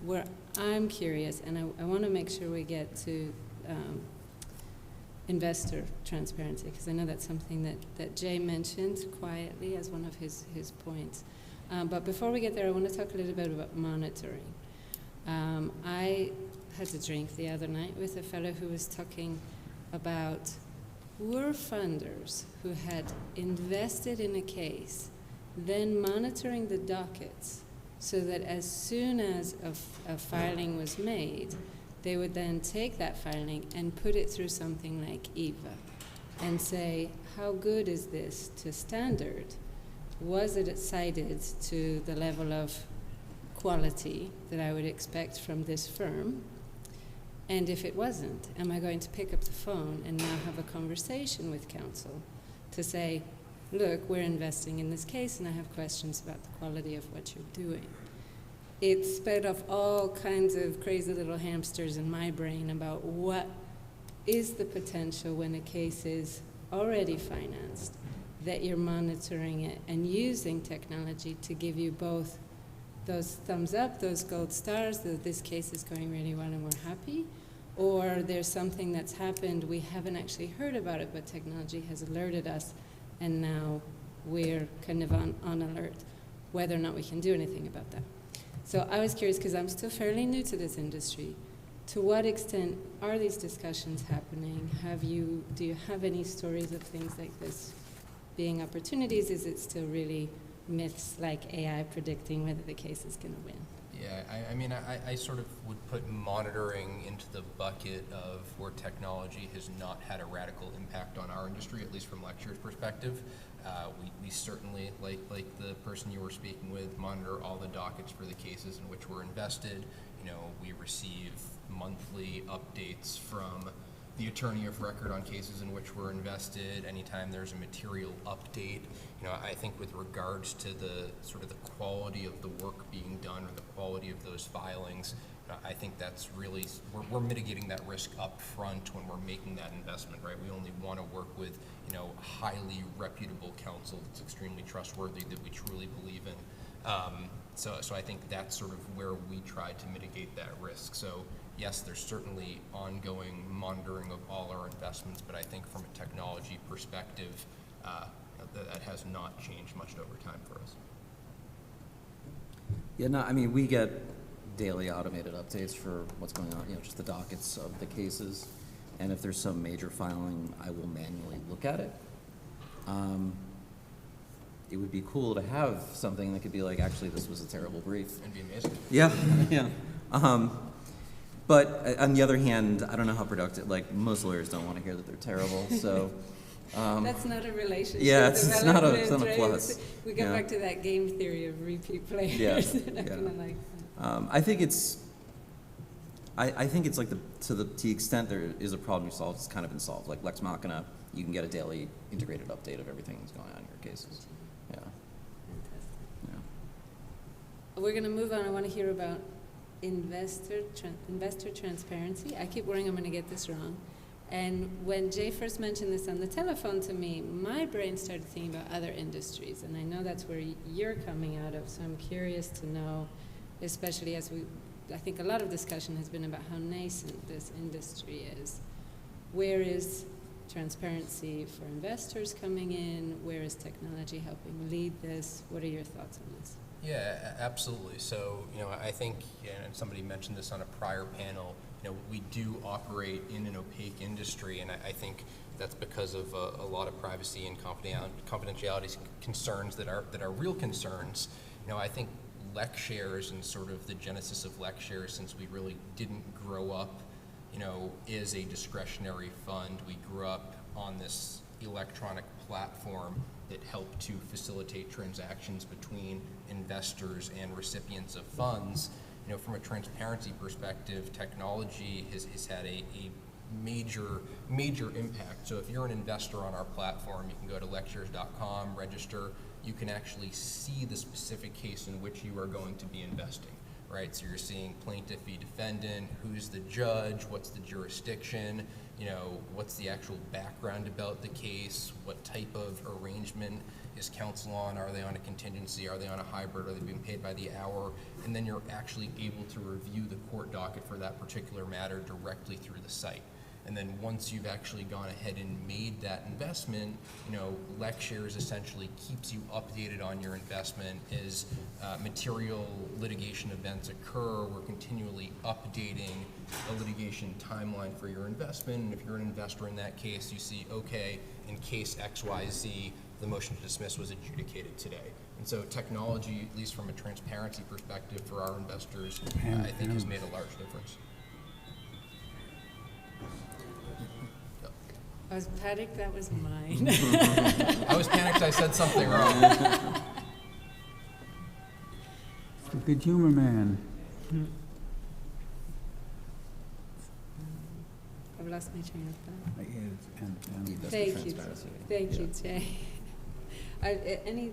where I'm curious, and I want to make sure we get to investor transparency, because I know that's something that Jay mentioned quietly as one of his points. But before we get there, I want to talk a little bit about monitoring. I had a drink the other night with a fellow who was talking about were funders who had invested in a case, then monitoring the dockets so that as soon as a filing was made, they would then take that filing and put it through something like EVA and say, how good is this to standard? Was it cited to the level of quality that I would expect from this firm? And if it wasn't, am I going to pick up the phone and now have a conversation with counsel to say, look, we're investing in this case and I have questions about the quality of what you're doing? It sped off all kinds of crazy little hamsters in my brain about what is the potential when a case is already financed, that you're monitoring it and using technology to give you both those thumbs up, those gold stars, that this case is going really well and we're happy, or there's something that's happened, we haven't actually heard about it, but technology has alerted us, and now we're kind of on alert, whether or not we can do anything about that. So I was curious, because I'm still fairly new to this industry, to what extent are these discussions happening? Do you have any stories of things like this being opportunities? Is it still really myths like AI predicting whether the case is going to win? Yeah, I mean, I sort of would put monitoring into the bucket of where technology has not had a radical impact on our industry, at least from lecturers' perspective. We certainly, like the person you were speaking with, monitor all the dockets for the cases in which we're invested. You know, we receive monthly updates from the attorney of record on cases in which we're invested. Anytime there's a material update, you know, I think with regards to the sort of the quality of the work being done or the quality of those filings, I think that's really, we're mitigating that risk up front when we're making that investment, right? We only want to work with, you know, highly reputable counsel that's extremely trustworthy, that we truly believe in. So I think that's sort of where we try to mitigate that risk. So yes, there's certainly ongoing monitoring of all our investments, but I think from a technology perspective, that has not changed much over time for us. Yeah, no, I mean, we get daily automated updates for what's going on, you know, just the dockets of the cases. And if there's some major filing, I will manually look at it. It would be cool to have something that could be like, actually, this was a terrible brief. It'd be amazing. Yeah, yeah. But on the other hand, I don't know how productive, like most lawyers don't want to hear that they're terrible, so. That's not a relationship. Yeah, it's not a Right? plus. We get back to that game theory of repeat players. Yeah, They're not gonna like that. I think it's like to the extent there is a problem you solve, it's kind of been solved. Like Lex Machina, you can get a daily integrated update of everything that's going on in your cases. Yeah. Fantastic. Yeah. We're gonna move on. I want to hear about investor transparency. I keep worrying I'm going to get this wrong. And when Jay first mentioned this on the telephone to me, my brain started thinking about other industries, and I know that's where you're coming out of, so I'm curious to know, especially as I think a lot of discussion has been about how nascent this industry is. Where is transparency for investors coming in? Where is technology helping lead this? What are your thoughts on this? Yeah, absolutely. So, you know, I think, and somebody mentioned this on a prior panel, you know, we do operate in an opaque industry, and I think that's because of a lot of privacy and confidentiality concerns that are real concerns. You know, I think LecShares and sort of the genesis of LecShares, since we really didn't grow up, you know, as a discretionary fund, we grew up on this electronic platform that help to facilitate transactions between investors and recipients of funds. You know, from a transparency perspective, technology has had a major impact. So if you're an investor on our platform, you can go to lectures.com, register. You can actually see the specific case in which you are going to be investing, right? So you're seeing plaintiff v. defendant, who's the judge, what's the jurisdiction, you know, what's the actual background about the case, what type of arrangement is counsel on, are they on a contingency, are they on a hybrid, are they being paid by the hour, and then you're actually able to review the court docket for that particular matter directly through the site. And then once you've actually gone ahead and made that investment, you know, LecShares essentially keeps you updated on your investment as material litigation events occur. We're continually updating a litigation timeline for your investment. And if you're an investor in that case, you see, okay, in case XYZ, the motion to dismiss was adjudicated today. And so technology, at least from a transparency perspective for our investors, I think has made a large difference. I was panicked, that was mine. I was panicked I said something wrong. It's a good humor, man. I've lost my train of thought. Thank you. Thank you, Jay. Any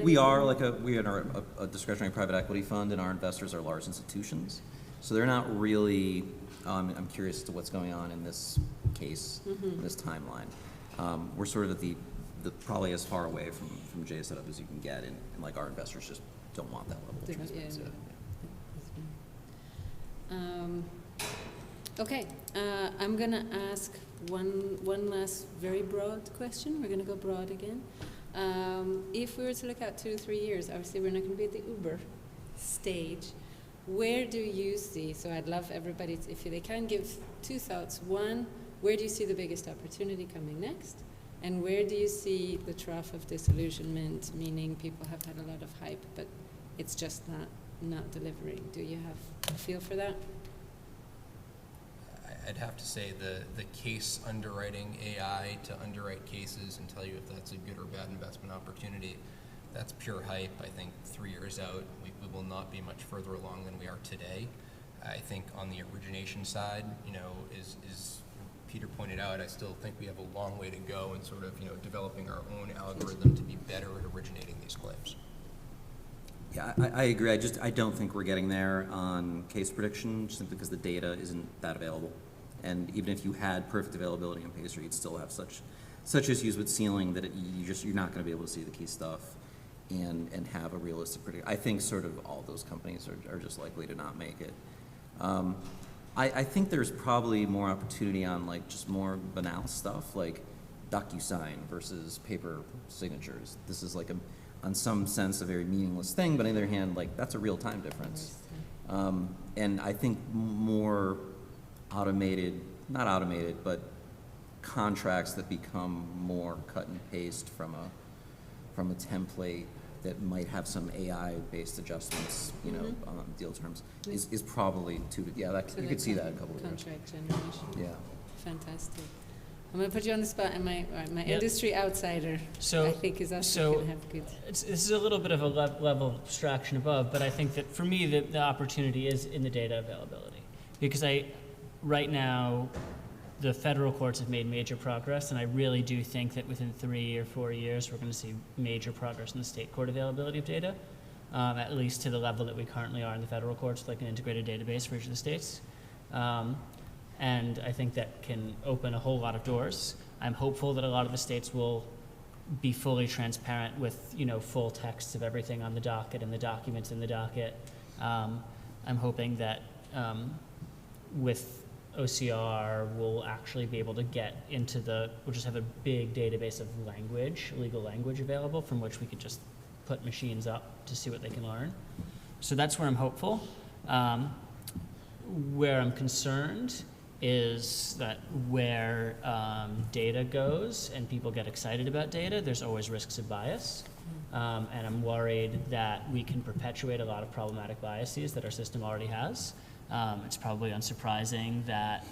we are like we are a discretionary private equity fund, and our investors are large institutions, so they're not really. I'm curious as to what's going on in this case, this timeline. We're sort of at the probably as far away from Jay's setup as you can get, and like our investors just don't want that level of transparency. Okay, I'm going to ask one last very broad question. We're going to go broad again. If we were to look out 2 to 3 years, obviously we're not going to be at the Uber stage. Where do you see, so I'd love everybody, if they can give 2 thoughts. One, where do you see the biggest opportunity coming next? And where do you see the trough of disillusionment, meaning people have had a lot of hype, but it's just not delivering. Do you have a feel for that? I'd have to say the case underwriting AI to underwrite cases and tell you if that's a good or bad investment opportunity, that's pure hype. I think 3 years out, we will not be much further along than we are today. I think on the origination side, as Peter pointed out, I still think we have a long way to go in sort of, developing our own algorithm to be better at originating these claims. Yeah, I agree. I don't think we're getting there on case prediction simply because the data isn't that available. And even if you had perfect availability on Pacer, you'd still have such issues with sealing that you're not going to be able to see the key stuff and have a realistic prediction. I think sort of all those companies are just likely to not make it. I think there's probably more opportunity on like just more banal stuff like DocuSign versus paper signatures. This is like on some sense a very meaningless thing, but on the other hand, like that's a real time difference. And I think more not automated, but contracts that become more cut and paste from a template that might have some AI-based adjustments, on deal terms, is probably you could see that in a couple of years. Contract generation. Yeah. Fantastic. I'm going to put you on the spot, and my industry outsider, I think, is also going to have good. This is a little bit of a level of abstraction above, but I think that for me, the opportunity is in the data availability. Because right now, the federal courts have made major progress, and I really do think that within 3 or 4 years, we're going to see major progress in the state court availability of data, at least to the level that we currently are in the federal courts, like an integrated database for each of the states. And I think that can open a whole lot of doors. I'm hopeful that a lot of the states will be fully transparent with, full texts of everything on the docket and the documents in the docket. I'm hoping that with OCR, we'll actually be able to get into we'll just have a big database of legal language available from which we could just put machines up to see what they can learn. So that's where I'm hopeful. Where I'm concerned is that where data goes and people get excited about data, there's always risks of bias. And I'm worried that we can perpetuate a lot of problematic biases that our system already has. It's probably unsurprising that,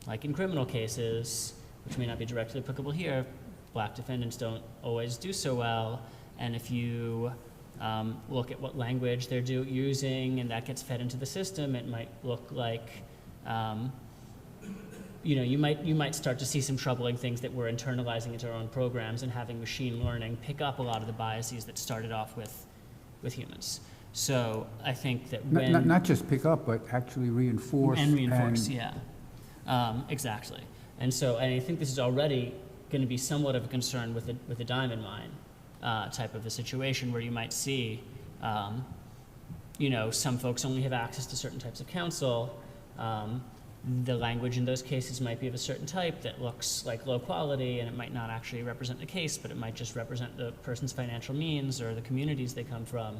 like in criminal cases, which may not be directly applicable here, black defendants don't always do so well. And if you look at what language they're using and that gets fed into the system, it might look like, you might start to see some troubling things that we're internalizing into our own programs and having machine learning pick up a lot of the biases that started off with humans. So I think that when... Not just pick up, but actually reinforce. And reinforce, yeah. Exactly. And I think this is already going to be somewhat of a concern with the diamond mine type of a situation where you might see, some folks only have access to certain types of counsel. The language in those cases might be of a certain type that looks like low quality, and it might not actually represent the case, but it might just represent the person's financial means or the communities they come from.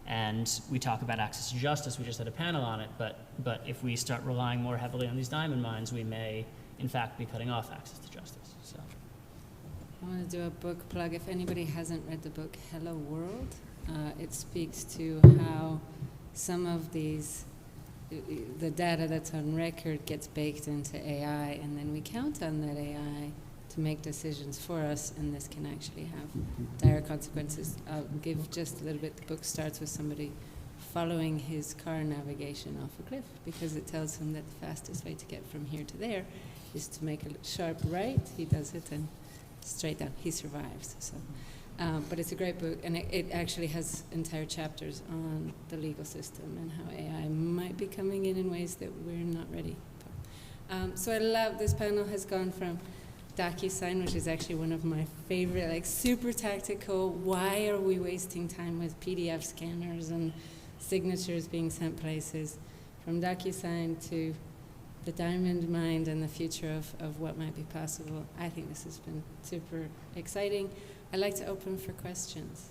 And we talk about access to justice. We just had a panel on it, but if we start relying more heavily on these diamond mines, we may, in fact, be cutting off access to justice. So, I want to do a book plug. If anybody hasn't read the book Hello World, it speaks to how some of the data that's on record gets baked into AI, and then we count on that AI to make decisions for us, and this can actually have dire consequences. I'll give just a little bit. The book starts with somebody following his car navigation off a cliff because it tells him that the fastest way to get from here to there is to make a sharp right. He does it and straight down. He survives. So, but it's a great book, and it actually has entire chapters on the legal system and how AI might be coming in ways that we're not ready for. So I love this panel has gone from DocuSign, which is actually one of my favorite, like super tactical, why are we wasting time with PDF scanners and signatures being sent places, from DocuSign to the diamond mine and the future of what might be possible. I think this has been super exciting. I'd like to open for questions.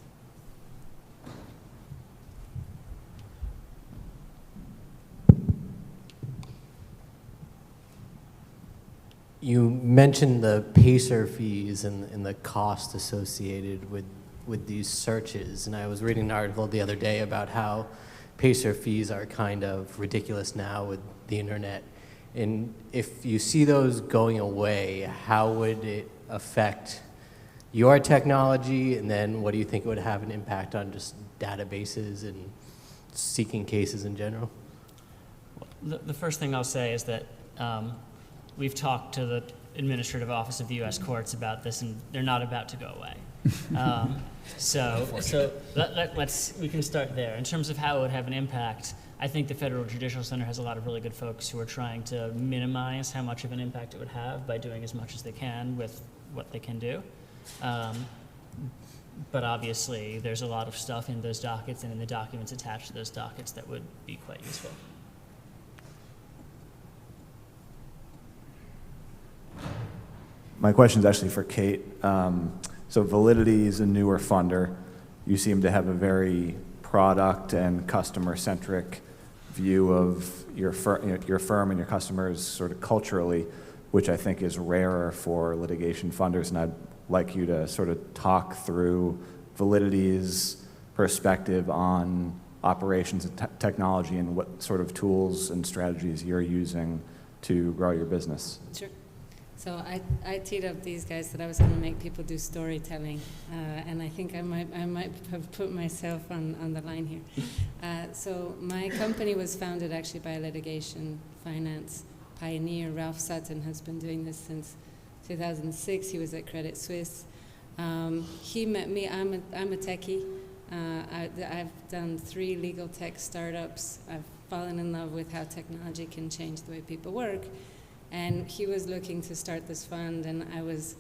You mentioned the PACER fees and the cost associated with with these searches. And I was reading an article the other day about how pacer fees are kind of ridiculous now with the internet. And if you see those going away, how would it affect your technology? And then what do you think it would have an impact on just databases and seeking cases in general? The first thing I'll say is that we've talked to the Administrative Office of the U.S. Courts about this, and they're not about to go away. So we can start there. In terms of how it would have an impact, I think the Federal Judicial Center has a lot of really good folks who are trying to minimize how much of an impact it would have by doing as much as they can with what they can do. But obviously, there's a lot of stuff in those dockets and in the documents attached to those dockets that would be quite useful. My question is actually for Kate. So Validity is a newer funder. You seem to have a very product and customer-centric view of your firm and your customers sort of culturally, which I think is rarer for litigation funders. And I'd like you to sort of talk through Validity's perspective on operations and technology and what sort of tools and strategies you're using to grow your business. Sure. So I teed up these guys that I was going to make people do storytelling, and I think I might have put myself on the line here. So my company was founded actually by a litigation finance pioneer. Ralph Sutton has been doing this since 2006. He was at Credit Suisse. He met me. I'm a techie. I've done 3 legal tech startups. I've fallen in love with how technology can change the way people work. And he was looking to start this fund, and I was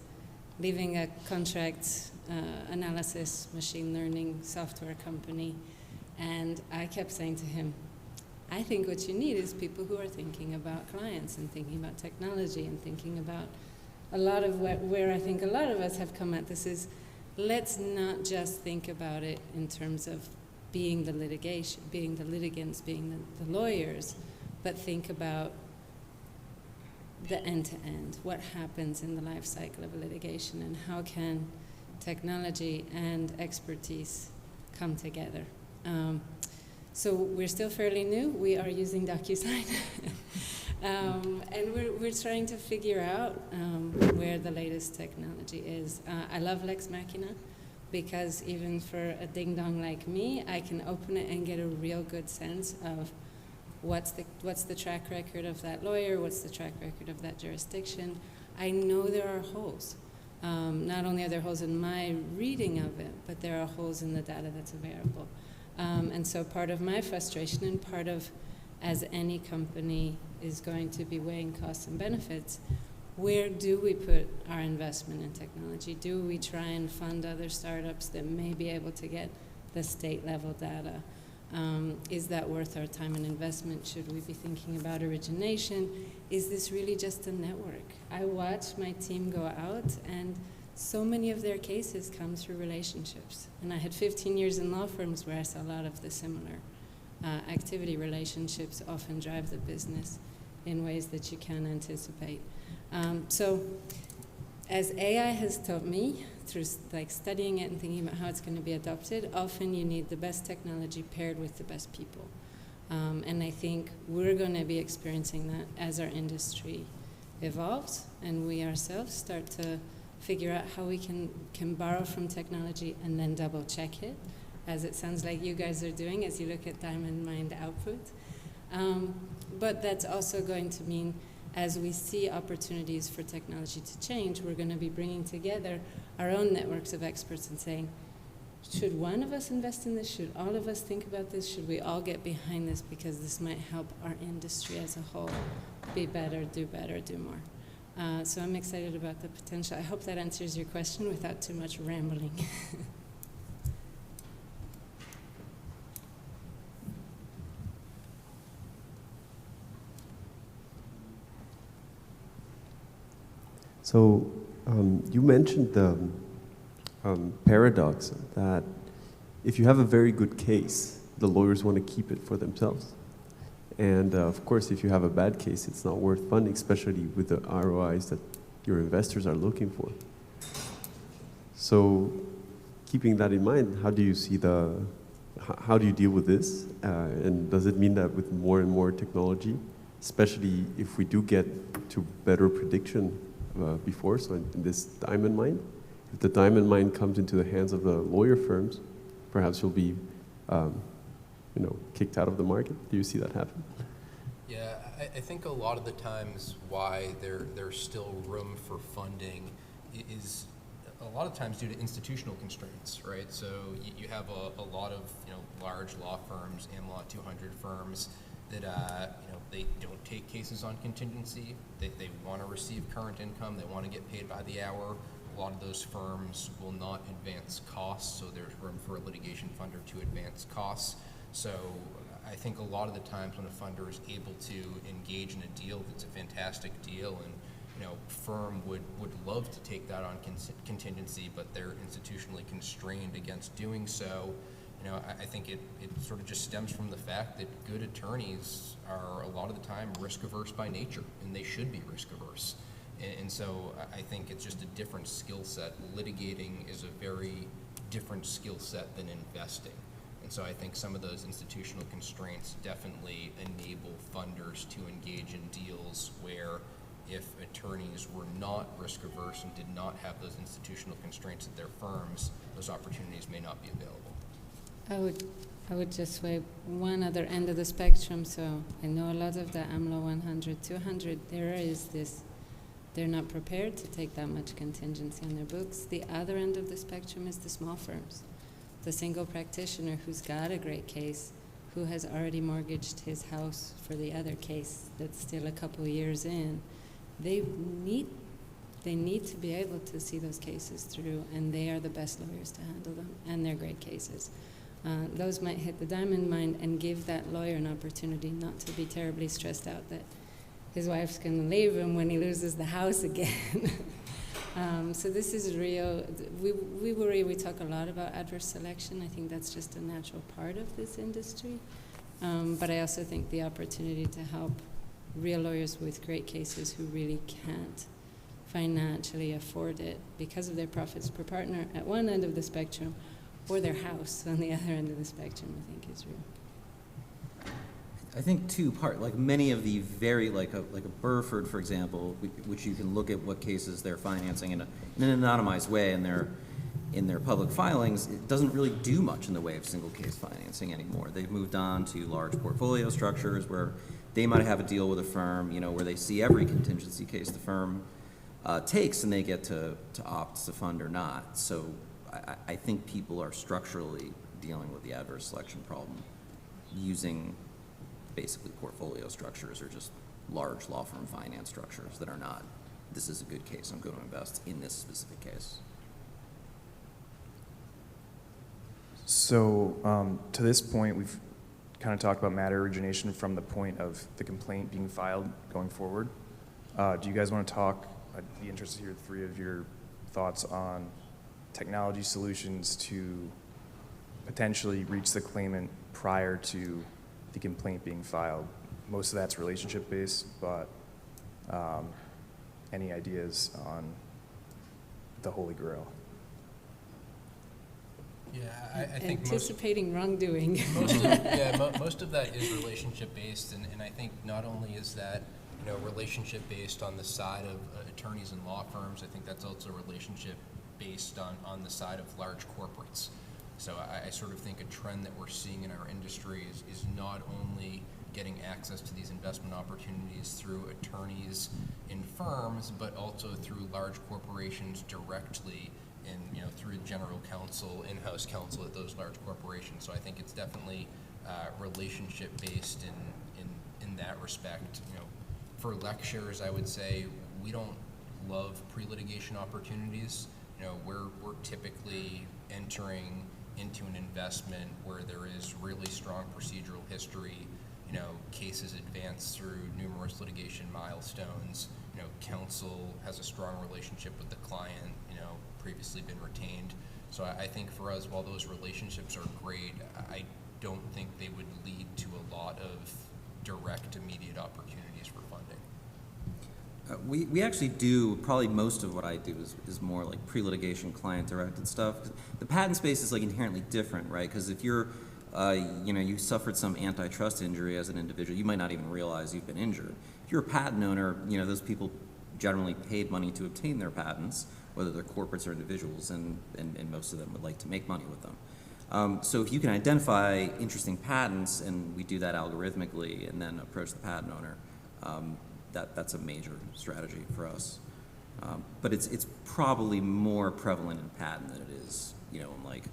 leaving a contract analysis, machine learning software company. And I kept saying to him, I think what you need is people who are thinking about clients and thinking about technology and thinking about a lot of where I think a lot of us have come at this is, let's not just think about it in terms of being the litigation, being the litigants, being the lawyers, but think about the end-to-end, what happens in the life cycle of a litigation, and how can technology and expertise come together. So we're still fairly new. We are using DocuSign. And we're trying to figure out where the latest technology is. I love Lex Machina, because even for a ding-dong like me, I can open it and get a real good sense of what's the track record of that lawyer, what's the track record of that jurisdiction. I know there are holes. Not only are there holes in my reading of it, but there are holes in the data that's available. And so part of my frustration, and part of, as any company is going to be weighing costs and benefits, where do we put our investment in technology? Do we try and fund other startups that may be able to get the state level data? Is that worth our time and investment? Should we be thinking about origination? Is this really just a network? I watch my team go out, and so many of their cases come through relationships. And I had 15 years in law firms where I saw a lot of the similar activity. Relationships often drive the business in ways that you can't anticipate. So as AI has taught me, through studying it and thinking about how it's going to be adopted, often you need the best technology paired with the best people. And I think we're going to be experiencing that as our industry evolves, and we ourselves start to figure out how we can borrow from technology and then double check it, as it sounds like you guys are doing as you look at Diamond Mind output. But that's also going to mean, as we see opportunities for technology to change, we're going to be bringing together our own networks of experts and saying, should one of us invest in this? Should all of us think about this? Should we all get behind this? Because this might help our industry as a whole be better, do more. So I'm excited about the potential. I hope that answers your question without too much rambling. So you mentioned the paradox that if you have a very good case, the lawyers want to keep it for themselves. And of course, if you have a bad case, it's not worth funding, especially with the ROIs that your investors are looking for. So keeping that in mind, how do you see how do you deal with this? And does it mean that with more and more technology, especially if we do get to better prediction before, so in this diamond mine, if the diamond mine comes into the hands of the lawyer firms, perhaps you'll be, kicked out of the market? Do you see that happen? Yeah, I think a lot of the times why there's still room for funding is a lot of times due to institutional constraints, right? So you have a lot of large law firms, AmLaw 200 firms that they don't take cases on contingency. They want to receive current income. They want to get paid by the hour. A lot of those firms will not advance costs, so there's room for a litigation funder to advance costs. So I think a lot of the times when a funder is able to engage in a deal that's a fantastic deal, and firm would love to take that on contingency, but they're institutionally constrained against doing so. I think it sort of just stems from the fact that good attorneys are a lot of the time risk averse by nature, and they should be risk averse. And so I think it's just a different skill set. Litigating is a very different skill set than investing. And so I think some of those institutional constraints definitely enable funders to engage in deals where if attorneys were not risk averse and did not have those institutional constraints at their firms, those opportunities may not be available. I would just say one other end of the spectrum. So I know a lot of the AmLaw 100, 200, there is this, they're not prepared to take that much contingency on their books. The other end of the spectrum is the small firms. The single practitioner who's got a great case, who has already mortgaged his house for the other case that's still a couple of years in. They need to be able to see those cases through, and they are the best lawyers to handle them, and they're great cases. Those might hit the diamond mine and give that lawyer an opportunity not to be terribly stressed out that his wife's going to leave him when he loses the house again. So this is real. We talk a lot about adverse selection. I think that's just a natural part of this industry. But I also think the opportunity to help real lawyers with great cases who really can't financially afford it because of their profits per partner at one end of the spectrum, or their house on the other end of the spectrum, I think is real. I think like many of the very, like a Burford, for example, which you can look at what cases they're financing in an anonymized way in their public filings, it doesn't really do much in the way of single case financing anymore. They've moved on to large portfolio structures where they might have a deal with a firm, where they see every contingency case the firm takes, and they get to opt to fund or not. So I think people are structurally dealing with the adverse selection problem using basically portfolio structures or just large law firm finance structures that are not, this is a good case, I'm going to invest in this specific case. So to this point, we've kind of talked about matter origination from the point of the complaint being filed going forward. Do you guys want to talk, I'd be interested to hear three of your thoughts on technology solutions to potentially reach the claimant prior to the complaint being filed. Most of that's relationship-based, but any ideas on the Holy Grail? Yeah, I think anticipating wrongdoing. Most of that is relationship-based, and I think not only is that relationship-based on the side of attorneys and law firms, I think that's also relationship-based on the side of large corporates. So I sort of think a trend that we're seeing in our industry is not only getting access to these investment opportunities through attorneys in firms, but also through large corporations directly and through general counsel, in-house counsel at those large corporations. So I think it's definitely relationship-based in that respect. For lectures, I would say we don't love pre-litigation opportunities. We're typically entering into an investment where there is really strong procedural history, cases advance through numerous litigation milestones, counsel has a strong relationship with the client, previously been retained. So I think for us, while those relationships are great, I don't think they would lead to a lot of direct, immediate opportunities for funding. We actually do, probably most of what I do is more like pre-litigation client-directed stuff. The patent space is like inherently different, right? Because if you're, you suffered some antitrust injury as an individual, you might not even realize you've been injured. If you're a patent owner, those people generally paid money to obtain their patents, whether they're corporates or individuals, and most of them would like to make money with them. So if you can identify interesting patents, and we do that algorithmically, and then approach the patent owner, that's a major strategy for us. But it's probably more prevalent in patent than it is, in like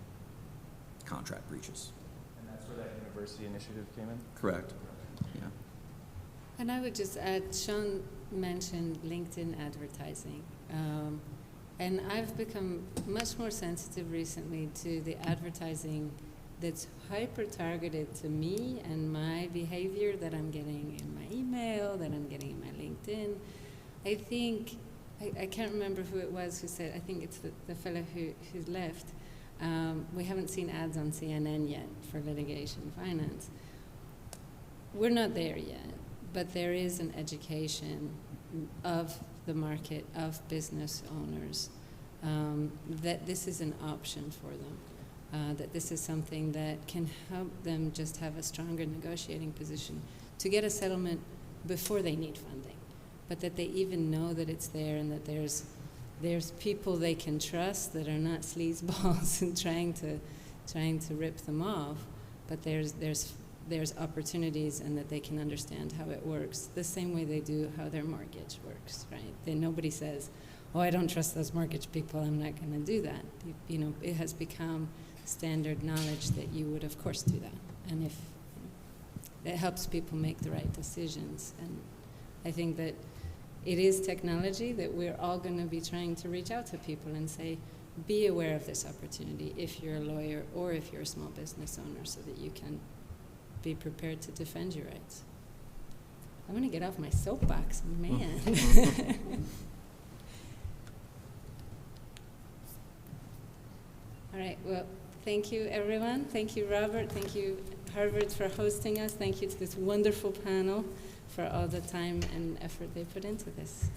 contract breaches. And that's where that university initiative came in? Correct. Yeah. And I would just add, Shawn mentioned LinkedIn advertising. And I've become much more sensitive recently to the advertising that's hyper-targeted to me and my behavior that I'm getting in my email, that I'm getting in my LinkedIn. I think, I can't remember who it was who said, I think it's the fellow who's left, we haven't seen ads on CNN yet for litigation finance. We're not there yet, but there is an education of the market, of business owners, that this is an option for them, that this is something that can help them just have a stronger negotiating position to get a settlement before they need funding, but that they even know that it's there and that there's people they can trust that are not sleazeballs and trying to rip them off, but there's opportunities and that they can understand how it works the same way they do how their mortgage works, right? Nobody says, oh, I don't trust those mortgage people, I'm not going to do that. It has become standard knowledge that you would, of course, do that. And if it helps people make the right decisions. And I think that it is technology that we're all going to be trying to reach out to people and say, be aware of this opportunity if you're a lawyer or if you're a small business owner, so that you can be prepared to defend your rights. I'm going to get off my soapbox, man. All right, well, thank you, everyone. Thank you, Robert. Thank you, Harvard, for hosting us. Thank you to this wonderful panel for all the time and effort they put into this.